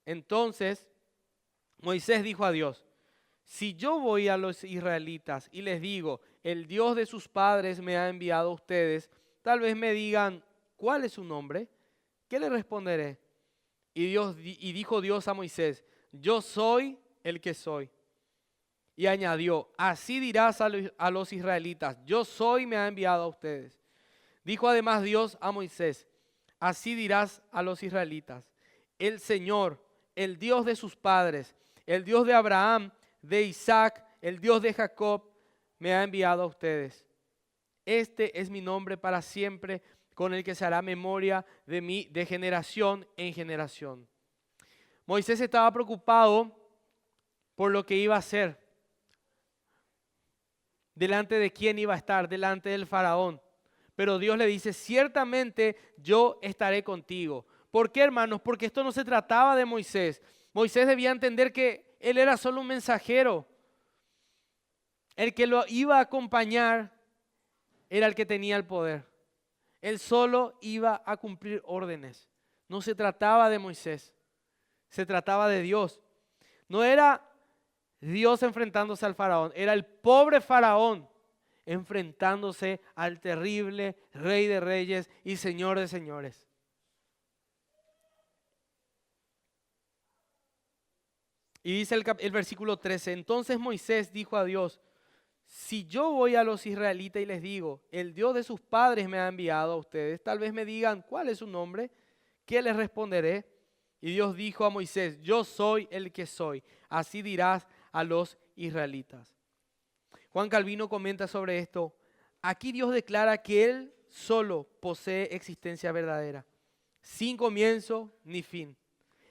Entonces Moisés dijo a Dios, si yo voy a los israelitas y les digo, el Dios de sus padres me ha enviado a ustedes, tal vez me digan, ¿cuál es su nombre? ¿Qué le responderé? Y dijo Dios a Moisés, yo soy el que soy. Y añadió, así dirás a los israelitas, yo soy, me ha enviado a ustedes. Dijo además Dios a Moisés, así dirás a los israelitas, el Señor, el Dios de sus padres, el Dios de Abraham, de Isaac, el Dios de Jacob, me ha enviado a ustedes. Este es mi nombre para siempre, con el que se hará memoria de mí de generación en generación. Moisés estaba preocupado por lo que iba a hacer. Delante de quién iba a estar, delante del faraón. Pero Dios le dice, ciertamente yo estaré contigo. ¿Por qué, hermanos? Porque esto no se trataba de Moisés. Moisés debía entender que él era solo un mensajero. El que lo iba a acompañar era el que tenía el poder. Él solo iba a cumplir órdenes. No se trataba de Moisés, se trataba de Dios. No era Dios enfrentándose al faraón, era el pobre faraón enfrentándose al terrible Rey de Reyes y Señor de Señores. Y dice el versículo 13, entonces Moisés dijo a Dios, si yo voy a los israelitas y les digo, el Dios de sus padres me ha enviado a ustedes, tal vez me digan, ¿cuál es su nombre? ¿Qué les responderé? Y Dios dijo a Moisés, yo soy el que soy, así dirás a los israelitas. Juan Calvino comenta sobre esto, aquí Dios declara que Él solo posee existencia verdadera, sin comienzo ni fin.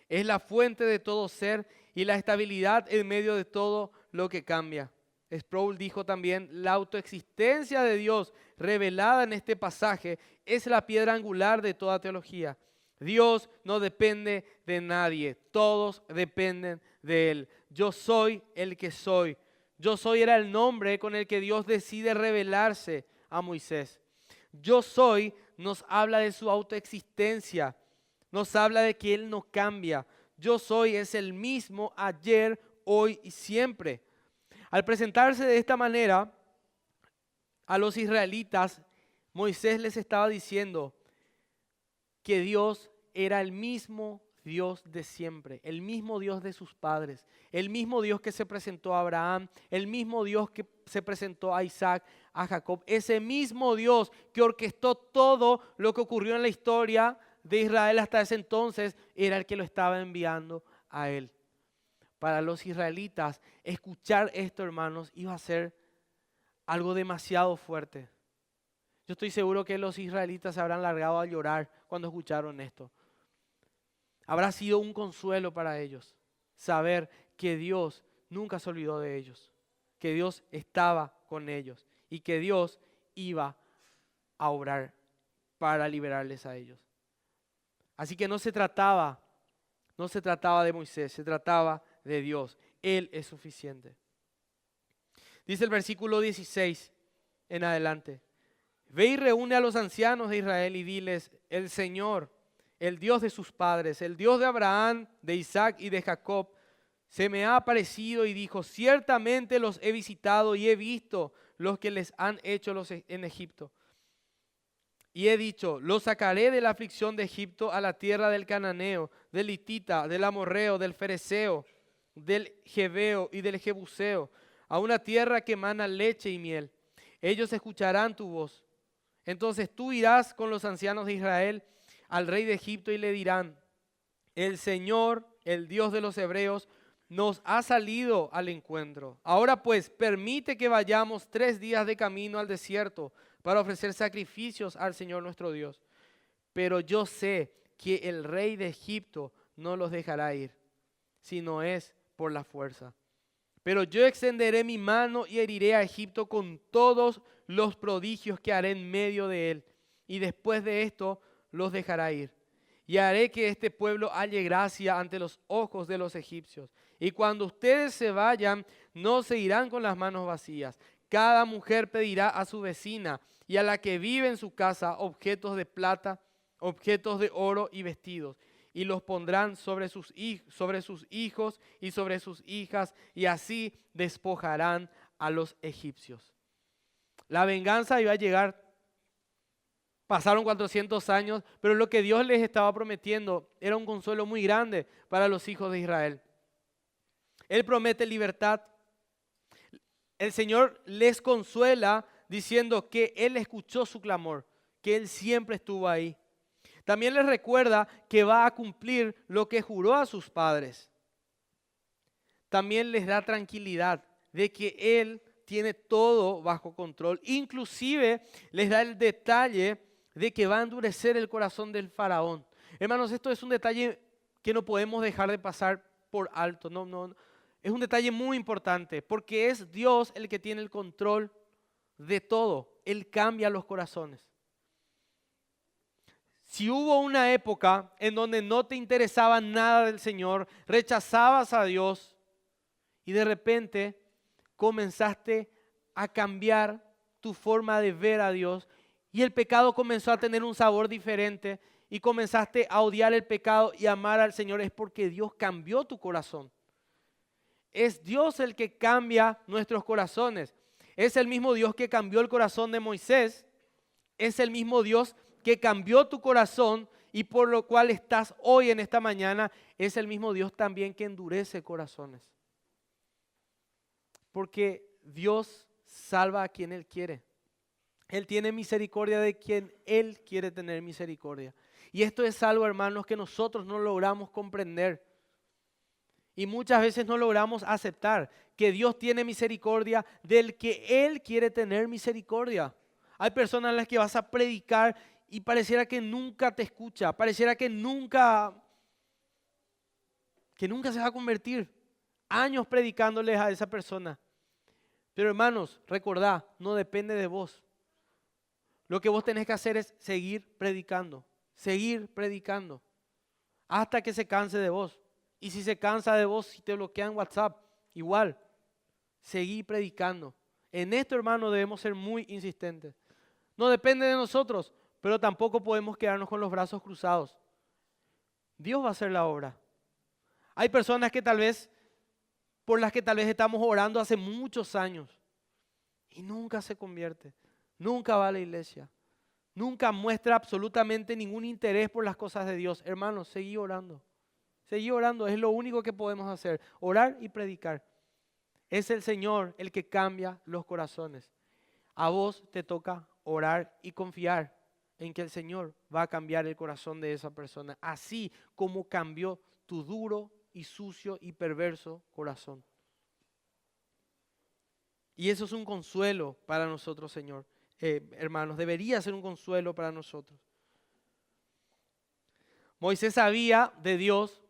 Es la fuente de todo ser y la estabilidad en medio de todo lo que cambia. Sproul dijo también, la autoexistencia de Dios revelada en este pasaje es la piedra angular de toda teología. Dios no depende de nadie, todos dependen de Él. Yo soy el que soy. Yo soy era el nombre con el que Dios decide revelarse a Moisés. Yo soy nos habla de su autoexistencia, nos habla de que Él no cambia. Yo soy es el mismo ayer, hoy y siempre. Al presentarse de esta manera a los israelitas, Moisés les estaba diciendo que Dios era el mismo Dios de siempre, el mismo Dios de sus padres, el mismo Dios que se presentó a Abraham, el mismo Dios que se presentó a Isaac, a Jacob, ese mismo Dios que orquestó todo lo que ocurrió en la historia de Israel hasta ese entonces, era el que lo estaba enviando a él. Para los israelitas, escuchar esto, hermanos, iba a ser algo demasiado fuerte. Yo estoy seguro que los israelitas se habrán largado a llorar cuando escucharon esto. Habrá sido un consuelo para ellos saber que Dios nunca se olvidó de ellos, que Dios estaba con ellos y que Dios iba a obrar para liberarles a ellos. Así que no se trataba de Moisés, se trataba de Dios. Él es suficiente. Dice el versículo 16 en adelante. Ve y reúne a los ancianos de Israel y diles, el Señor, el Dios de sus padres, el Dios de Abraham, de Isaac y de Jacob, se me ha aparecido y dijo, ciertamente los he visitado y he visto los que les han hecho en Egipto. Y he dicho, los sacaré de la aflicción de Egipto a la tierra del cananeo, del hitita, del amorreo, del fereceo, del jebeo y del jebuseo, a una tierra que emana leche y miel. Ellos escucharán tu voz. Entonces tú irás con los ancianos de Israel al rey de Egipto y le dirán, el Señor, el Dios de los hebreos, nos ha salido al encuentro. Ahora pues, permite que vayamos 3 días de camino al desierto para ofrecer sacrificios al Señor nuestro Dios. Pero yo sé que el rey de Egipto no los dejará ir, si no es por la fuerza. Pero yo extenderé mi mano y heriré a Egipto con todos los prodigios que haré en medio de él. Y después de esto los dejará ir. Y haré que este pueblo halle gracia ante los ojos de los egipcios. Y cuando ustedes se vayan, no se irán con las manos vacías. Cada mujer pedirá a su vecina y a la que vive en su casa objetos de plata, objetos de oro y vestidos. Y los pondrán sobre sus hijos y sobre sus hijas, y así despojarán a los egipcios. La venganza iba a llegar. Pasaron 400 años, pero lo que Dios les estaba prometiendo era un consuelo muy grande para los hijos de Israel. Él promete libertad. El Señor les consuela diciendo que Él escuchó su clamor, que Él siempre estuvo ahí. También les recuerda que va a cumplir lo que juró a sus padres. También les da tranquilidad de que Él tiene todo bajo control. Inclusive les da el detalle de que va a endurecer el corazón del faraón. Hermanos, esto es un detalle que no podemos dejar de pasar por alto. No, es un detalle muy importante porque es Dios el que tiene el control de todo. Él cambia los corazones. Si hubo una época en donde no te interesaba nada del Señor, rechazabas a Dios y de repente comenzaste a cambiar tu forma de ver a Dios y el pecado comenzó a tener un sabor diferente y comenzaste a odiar el pecado y amar al Señor, es porque Dios cambió tu corazón. Es Dios el que cambia nuestros corazones. Es el mismo Dios que cambió el corazón de Moisés. Es el mismo Dios que cambió tu corazón y por lo cual estás hoy en esta mañana. Es el mismo Dios también que endurece corazones. Porque Dios salva a quien Él quiere. Él tiene misericordia de quien Él quiere tener misericordia. Y esto es algo, hermanos, que nosotros no logramos comprender. Y muchas veces no logramos aceptar que Dios tiene misericordia del que Él quiere tener misericordia. Hay personas a las que vas a predicar y pareciera que nunca te escucha, pareciera que nunca se va a convertir. Años predicándoles a esa persona. Pero hermanos, recordá, no depende de vos. Lo que vos tenés que hacer es seguir predicando, hasta que se canse de vos. Y si se cansa de vos, si te bloquean WhatsApp, igual, seguí predicando. En esto, hermano, debemos ser muy insistentes. No depende de nosotros, pero tampoco podemos quedarnos con los brazos cruzados. Dios va a hacer la obra. Hay personas que por las que tal vez estamos orando hace muchos años y nunca se convierte, nunca va a la iglesia, nunca muestra absolutamente ningún interés por las cosas de Dios. Hermanos, seguí orando, es lo único que podemos hacer, orar y predicar. Es el Señor el que cambia los corazones. A vos te toca orar y confiar en que el Señor va a cambiar el corazón de esa persona, así como cambió tu duro y sucio y perverso corazón. Y eso es un consuelo para nosotros, Señor. Hermanos, debería ser un consuelo para nosotros. Moisés sabía de Dios,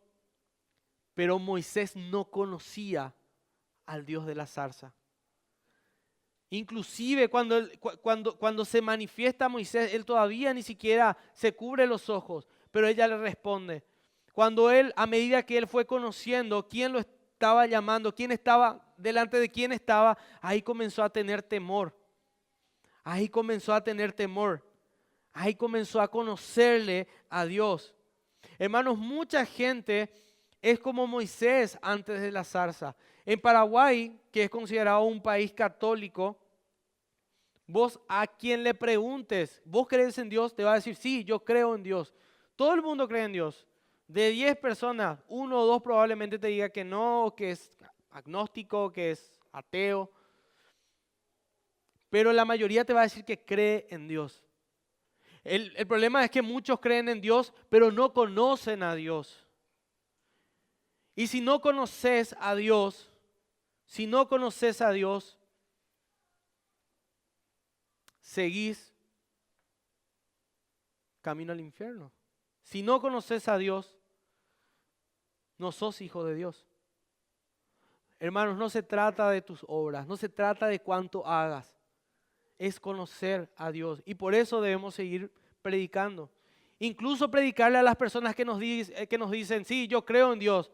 pero Moisés no conocía al Dios de la zarza. Inclusive cuando se manifiesta Moisés, él todavía ni siquiera se cubre los ojos, pero ella le responde. Cuando él, a medida que él fue conociendo quién lo estaba llamando, quién estaba delante de quién estaba, ahí comenzó a tener temor. Ahí comenzó a conocerle a Dios. Hermanos, mucha gente es como Moisés antes de la zarza. En Paraguay, que es considerado un país católico, vos a quien le preguntes, ¿vos crees en Dios? Te va a decir, sí, yo creo en Dios. Todo el mundo cree en Dios. De 10 personas, 1 o 2 probablemente te diga que no, que es agnóstico, que es ateo. Pero la mayoría te va a decir que cree en Dios. El problema es que muchos creen en Dios, pero no conocen a Dios. Y si no conoces a Dios, seguís camino al infierno. Si no conoces a Dios, no sos hijo de Dios. Hermanos, no se trata de tus obras, no se trata de cuánto hagas, es conocer a Dios. Y por eso debemos seguir predicando. Incluso predicarle a las personas que nos dicen, sí, yo creo en Dios,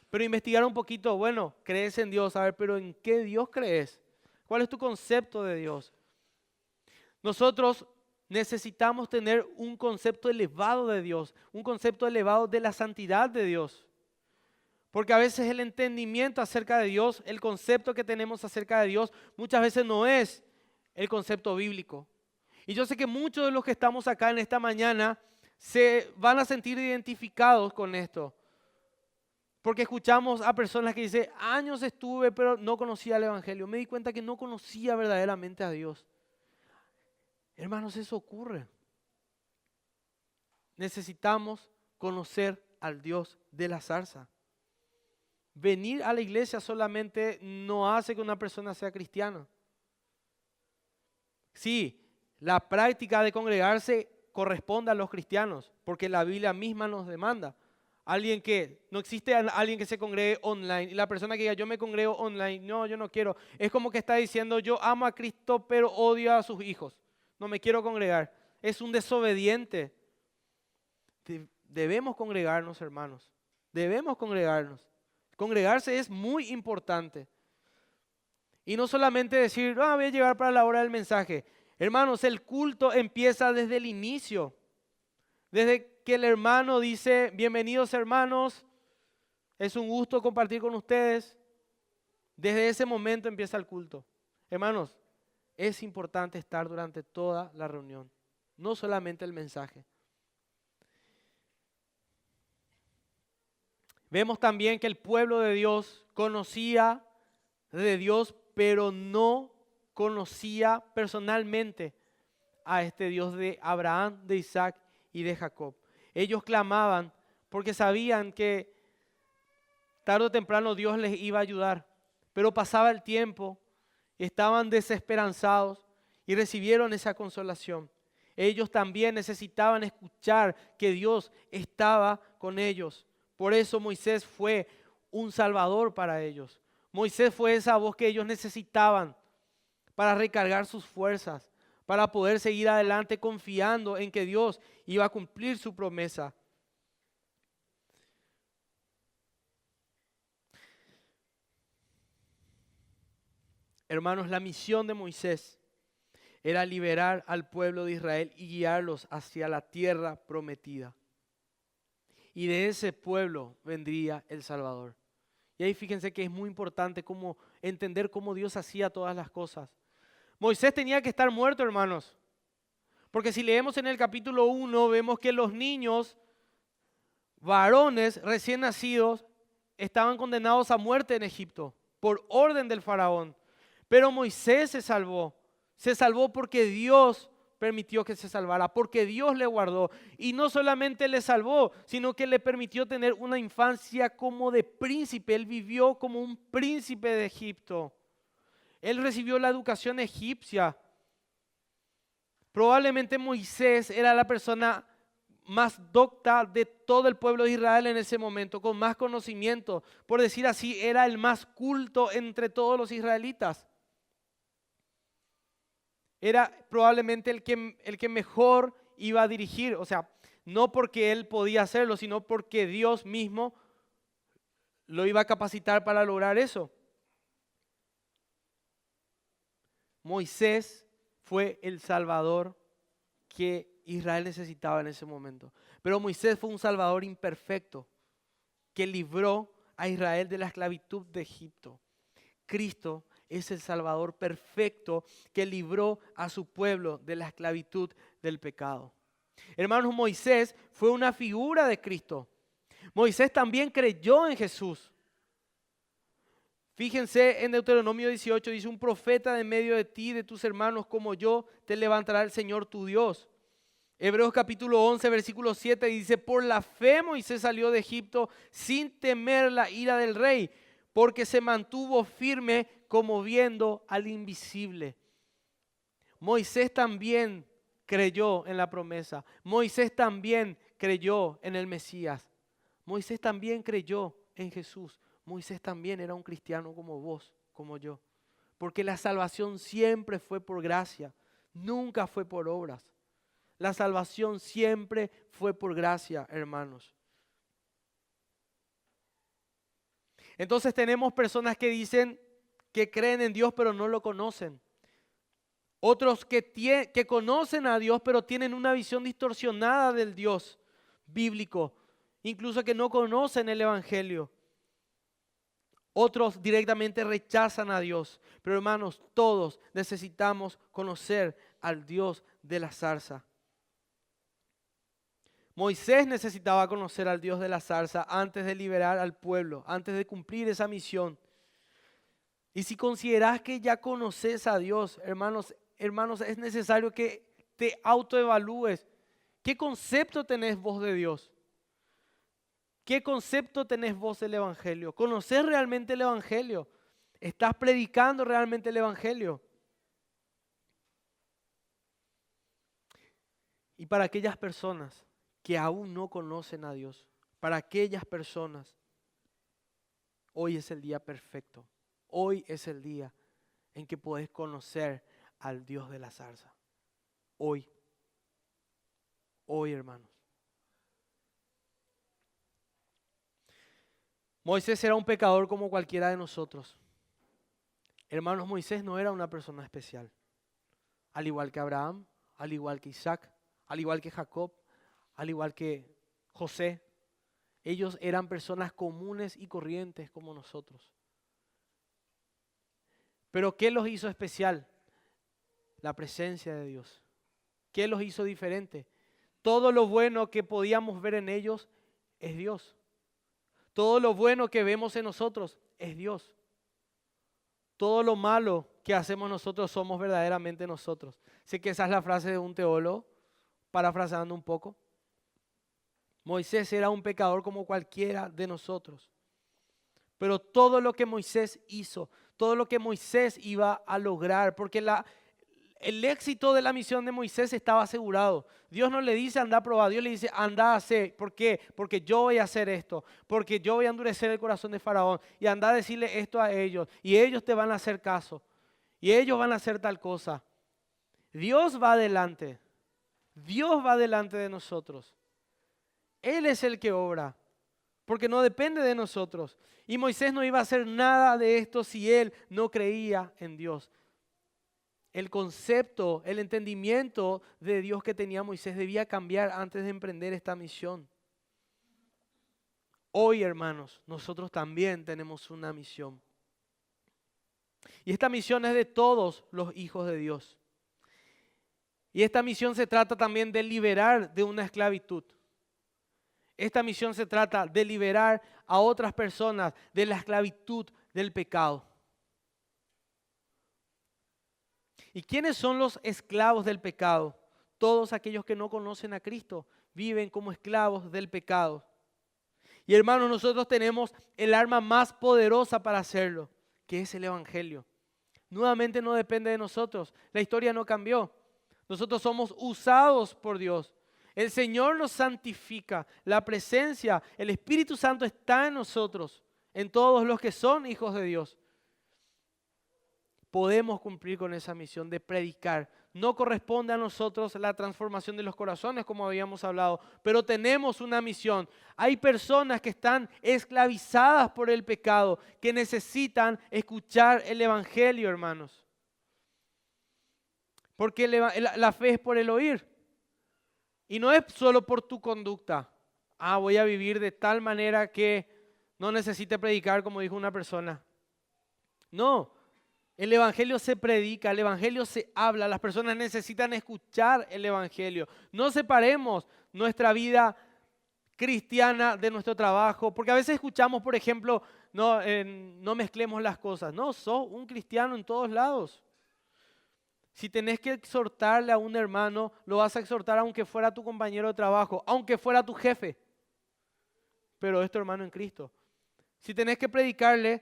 pero investigar un poquito, bueno, crees en Dios, a ver, pero ¿en qué Dios crees? ¿Cuál es tu concepto de Dios? Nosotros necesitamos tener un concepto elevado de Dios, un concepto elevado de la santidad de Dios. Porque a veces el entendimiento acerca de Dios, el concepto que tenemos acerca de Dios, muchas veces no es el concepto bíblico. Y yo sé que muchos de los que estamos acá en esta mañana se van a sentir identificados con esto. Porque escuchamos a personas que dicen, años estuve, pero no conocía el Evangelio. Me di cuenta que no conocía verdaderamente a Dios. Hermanos, eso ocurre. Necesitamos conocer al Dios de la zarza. Venir a la iglesia solamente no hace que una persona sea cristiana. Sí, la práctica de congregarse corresponde a los cristianos, porque la Biblia misma nos demanda. No existe alguien que se congregue online. Y la persona que diga, yo me congrego online, no, yo no quiero. Es como que está diciendo, yo amo a Cristo, pero odio a sus hijos. No me quiero congregar. Es un desobediente. Debemos congregarnos, hermanos. Debemos congregarnos. Congregarse es muy importante. Y no solamente decir, voy a llegar para la hora del mensaje. Hermanos, el culto empieza desde el inicio. Desde que el hermano dice, bienvenidos hermanos, es un gusto compartir con ustedes. Desde ese momento empieza el culto. Hermanos, es importante estar durante toda la reunión, no solamente el mensaje. Vemos también que el pueblo de Dios conocía de Dios, pero no conocía personalmente a este Dios de Abraham, de Isaac y de Jacob. Ellos clamaban porque sabían que tarde o temprano Dios les iba a ayudar, pero pasaba el tiempo, estaban desesperanzados y recibieron esa consolación. Ellos también necesitaban escuchar que Dios estaba con ellos. Por eso Moisés fue un salvador para ellos. Moisés fue esa voz que ellos necesitaban para recargar sus fuerzas, para poder seguir adelante confiando en que Dios iba a cumplir su promesa. Hermanos, la misión de Moisés era liberar al pueblo de Israel y guiarlos hacia la tierra prometida. Y de ese pueblo vendría el Salvador. Y ahí fíjense que es muy importante entender cómo Dios hacía todas las cosas. Moisés tenía que estar muerto, hermanos. Porque si leemos en el capítulo 1, vemos que los niños, varones recién nacidos, estaban condenados a muerte en Egipto por orden del faraón. Pero Moisés se salvó. Se salvó porque Dios permitió que se salvara, porque Dios le guardó. Y no solamente le salvó, sino que le permitió tener una infancia como de príncipe. Él vivió como un príncipe de Egipto. Él recibió la educación egipcia. Probablemente Moisés era la persona más docta de todo el pueblo de Israel en ese momento, con más conocimiento. Por decir así, era el más culto entre todos los israelitas. Era probablemente el que mejor iba a dirigir, o sea, no porque él podía hacerlo, sino porque Dios mismo lo iba a capacitar para lograr eso. Moisés fue el Salvador que Israel necesitaba en ese momento. Pero Moisés fue un Salvador imperfecto. que libró a Israel de la esclavitud de Egipto. Cristo es el Salvador perfecto que libró a su pueblo de la esclavitud del pecado. Hermanos, Moisés fue una figura de Cristo. Moisés también creyó en Jesús. Fíjense en Deuteronomio 18, dice: un profeta de medio de ti, de tus hermanos como yo, te levantará el Señor tu Dios. Hebreos capítulo 11, versículo 7 dice: por la fe Moisés salió de Egipto sin temer la ira del rey, porque se mantuvo firme como viendo al invisible. Moisés también creyó en la promesa. Moisés también creyó en el Mesías. Moisés también creyó en Jesús. Moisés también era un cristiano como vos, como yo. Porque la salvación siempre fue por gracia, nunca fue por obras. La salvación siempre fue por gracia, hermanos. Entonces tenemos personas que dicen que creen en Dios pero no lo conocen. Otros que conocen a Dios pero tienen una visión distorsionada del Dios bíblico. Incluso que no conocen el Evangelio. Otros directamente rechazan a Dios. Pero hermanos, todos necesitamos conocer al Dios de la zarza. Moisés necesitaba conocer al Dios de la zarza antes de liberar al pueblo, antes de cumplir esa misión. Y si considerás que ya conoces a Dios, hermanos, es necesario que te autoevalúes. ¿Qué concepto tenés vos de Dios? ¿Qué concepto tenés vos del Evangelio? ¿Conocés realmente el Evangelio? ¿Estás predicando realmente el Evangelio? Y para aquellas personas que aún no conocen a Dios, para aquellas personas, hoy es el día perfecto. Hoy es el día en que podés conocer al Dios de la zarza. Hoy, hermanos. Moisés era un pecador como cualquiera de nosotros. Hermanos, Moisés no era una persona especial. Al igual que Abraham, al igual que Isaac, al igual que Jacob, al igual que José. Ellos eran personas comunes y corrientes como nosotros. Pero ¿qué los hizo especial? La presencia de Dios. ¿Qué los hizo diferente? Todo lo bueno que podíamos ver en ellos es Dios. Todo lo bueno que vemos en nosotros es Dios. Todo lo malo que hacemos nosotros somos verdaderamente nosotros. Sé que esa es la frase de un teólogo, parafraseando un poco. Moisés era un pecador como cualquiera de nosotros. Pero todo lo que Moisés hizo, todo lo que Moisés iba a lograr, porque el éxito de la misión de Moisés estaba asegurado. Dios no le dice anda a probar, Dios le dice anda a hacer. ¿Por qué? Porque yo voy a hacer esto, porque yo voy a endurecer el corazón de Faraón y anda a decirle esto a ellos y ellos te van a hacer caso y ellos van a hacer tal cosa. Dios va adelante, Dios va delante de nosotros. Él es el que obra, porque no depende de nosotros. Y Moisés no iba a hacer nada de esto si él no creía en Dios. El concepto, el entendimiento de Dios que tenía Moisés debía cambiar antes de emprender esta misión. Hoy, hermanos, nosotros también tenemos una misión. Y esta misión es de todos los hijos de Dios. Y esta misión se trata también de liberar de una esclavitud. Esta misión se trata de liberar a otras personas de la esclavitud del pecado. ¿Y quiénes son los esclavos del pecado? Todos aquellos que no conocen a Cristo viven como esclavos del pecado. Y hermanos, nosotros tenemos el arma más poderosa para hacerlo, que es el Evangelio. Nuevamente no depende de nosotros. La historia no cambió. Nosotros somos usados por Dios. El Señor nos santifica. La presencia, el Espíritu Santo está en nosotros, en todos los que son hijos de Dios. Podemos cumplir con esa misión de predicar. No corresponde a nosotros la transformación de los corazones, como habíamos hablado, pero tenemos una misión. Hay personas que están esclavizadas por el pecado, que necesitan escuchar el Evangelio, hermanos. Porque la fe es por el oír. Y no es solo por tu conducta. Voy a vivir de tal manera que no necesite predicar como dijo una persona. No, el Evangelio se predica, el Evangelio se habla, las personas necesitan escuchar el Evangelio. No separemos nuestra vida cristiana de nuestro trabajo, porque a veces escuchamos, por ejemplo, no mezclemos las cosas. No, sos un cristiano en todos lados. Si tenés que exhortarle a un hermano, lo vas a exhortar aunque fuera tu compañero de trabajo, aunque fuera tu jefe, pero es tu hermano en Cristo. Si tenés que predicarle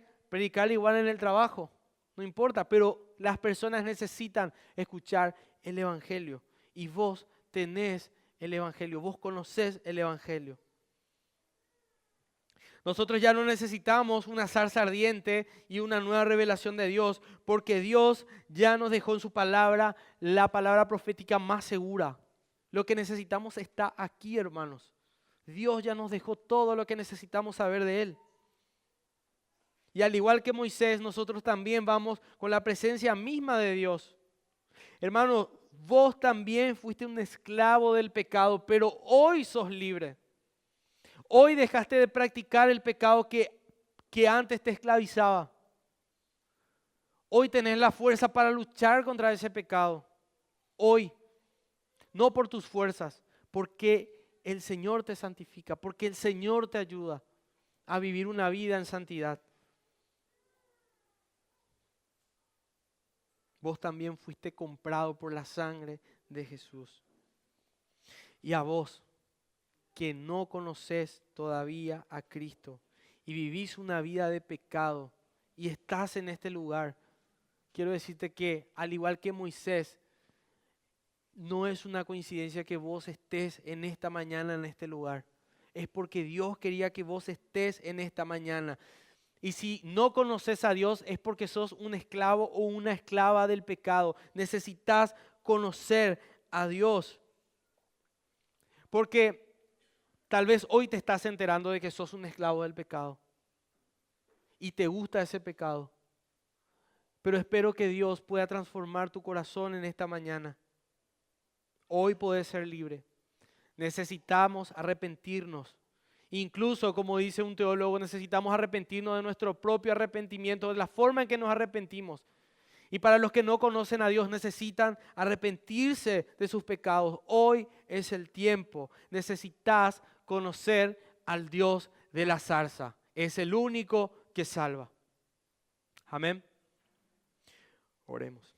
igual en el trabajo, no importa, pero las personas necesitan escuchar el Evangelio y vos tenés el Evangelio, vos conocés el Evangelio. Nosotros ya no necesitamos una zarza ardiente y una nueva revelación de Dios, porque Dios ya nos dejó en su palabra la palabra profética más segura. Lo que necesitamos está aquí, hermanos. Dios ya nos dejó todo lo que necesitamos saber de Él. Y al igual que Moisés, nosotros también vamos con la presencia misma de Dios. Hermano, vos también fuiste un esclavo del pecado, pero hoy sos libre. Hoy dejaste de practicar el pecado que antes te esclavizaba. Hoy tenés la fuerza para luchar contra ese pecado. Hoy, no por tus fuerzas, porque el Señor te santifica, porque el Señor te ayuda a vivir una vida en santidad. Vos también fuiste comprado por la sangre de Jesús. Y a vos, que no conoces todavía a Cristo y vivís una vida de pecado y estás en este lugar, quiero decirte que al igual que Moisés, no es una coincidencia que vos estés en esta mañana en este lugar. Es porque Dios quería que vos estés en esta mañana. Y si no conoces a Dios es porque sos un esclavo o una esclava del pecado. Necesitas conocer a Dios. Porque tal vez hoy te estás enterando de que sos un esclavo del pecado y te gusta ese pecado. Pero espero que Dios pueda transformar tu corazón en esta mañana. Hoy podés ser libre. Necesitamos arrepentirnos. Incluso, como dice un teólogo, necesitamos arrepentirnos de nuestro propio arrepentimiento, de la forma en que nos arrepentimos. Y para los que no conocen a Dios, necesitan arrepentirse de sus pecados. Hoy es el tiempo. Necesitas conocer al Dios de la zarza. Es el único que salva. Amén. Oremos.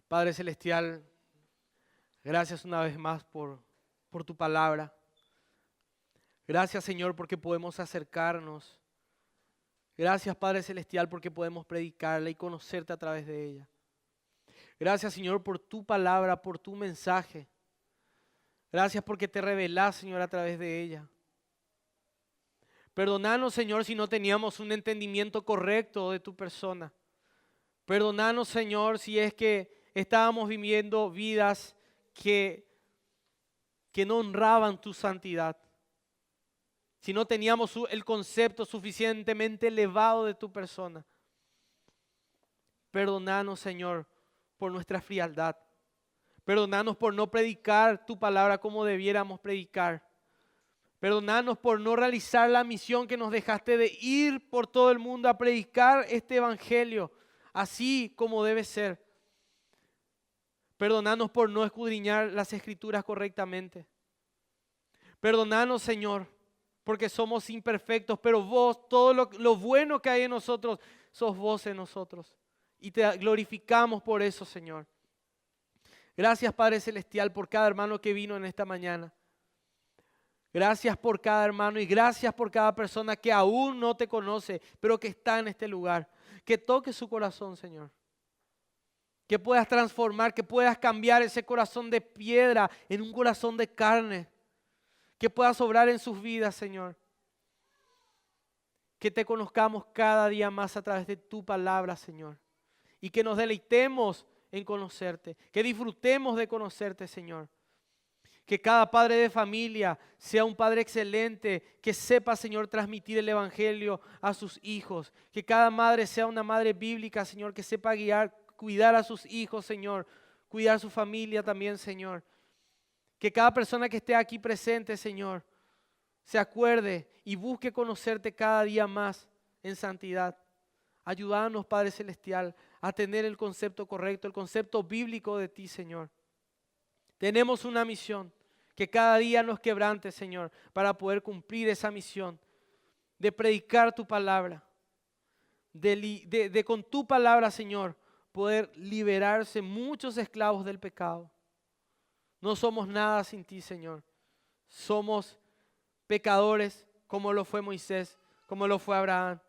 Padre Celestial, gracias una vez más por tu palabra. Gracias, Señor, porque podemos acercarnos. Gracias, Padre Celestial, porque podemos predicarla y conocerte a través de ella. Gracias, Señor, por tu palabra, por tu mensaje. Gracias porque te revelás, Señor, a través de ella. Perdonanos, Señor, si no teníamos un entendimiento correcto de tu persona. Perdonanos, Señor, si es que estábamos viviendo vidas que no honraban tu santidad. Si no teníamos el concepto suficientemente elevado de tu persona. Perdonanos, Señor, por nuestra frialdad. Perdonanos por no predicar tu palabra como debiéramos predicar. Perdonanos por no realizar la misión que nos dejaste de ir por todo el mundo a predicar este evangelio, así como debe ser. Perdonanos por no escudriñar las escrituras correctamente. Perdonanos, Señor, porque somos imperfectos, pero vos, todo lo bueno que hay en nosotros, sos vos en nosotros. Y te glorificamos por eso, Señor. Gracias, Padre Celestial, por cada hermano que vino en esta mañana. Gracias por cada hermano y gracias por cada persona que aún no te conoce, pero que está en este lugar. Que toque su corazón, Señor. Que puedas transformar, que puedas cambiar ese corazón de piedra en un corazón de carne. Que puedas obrar en sus vidas, Señor. Que te conozcamos cada día más a través de tu palabra, Señor. Y que nos deleitemos en conocerte. Que disfrutemos de conocerte, Señor. Que cada padre de familia sea un padre excelente, que sepa, Señor, transmitir el evangelio a sus hijos. Que cada madre sea una madre bíblica, Señor, que sepa guiar, cuidar a sus hijos, Señor, cuidar su familia también, Señor. Que cada persona que esté aquí presente, Señor, se acuerde y busque conocerte cada día más en santidad. Ayúdanos, Padre Celestial, a tener el concepto correcto, el concepto bíblico de ti, Señor. Tenemos una misión, que cada día nos quebrante, Señor, para poder cumplir esa misión de predicar tu palabra, de con tu palabra, Señor, poder liberarse muchos esclavos del pecado. No somos nada sin ti, Señor. Somos pecadores como lo fue Moisés, como lo fue Abraham.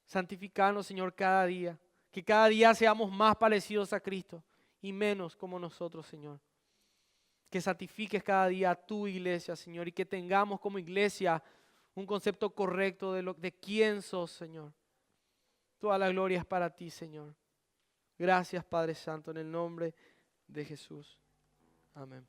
Santificanos, Señor, cada día. Que cada día seamos más parecidos a Cristo y menos como nosotros, Señor. Que santifiques cada día a tu iglesia, Señor, y que tengamos como iglesia un concepto correcto de quién sos, Señor. Toda la gloria es para ti, Señor. Gracias, Padre Santo, en el nombre de Jesús. Amén.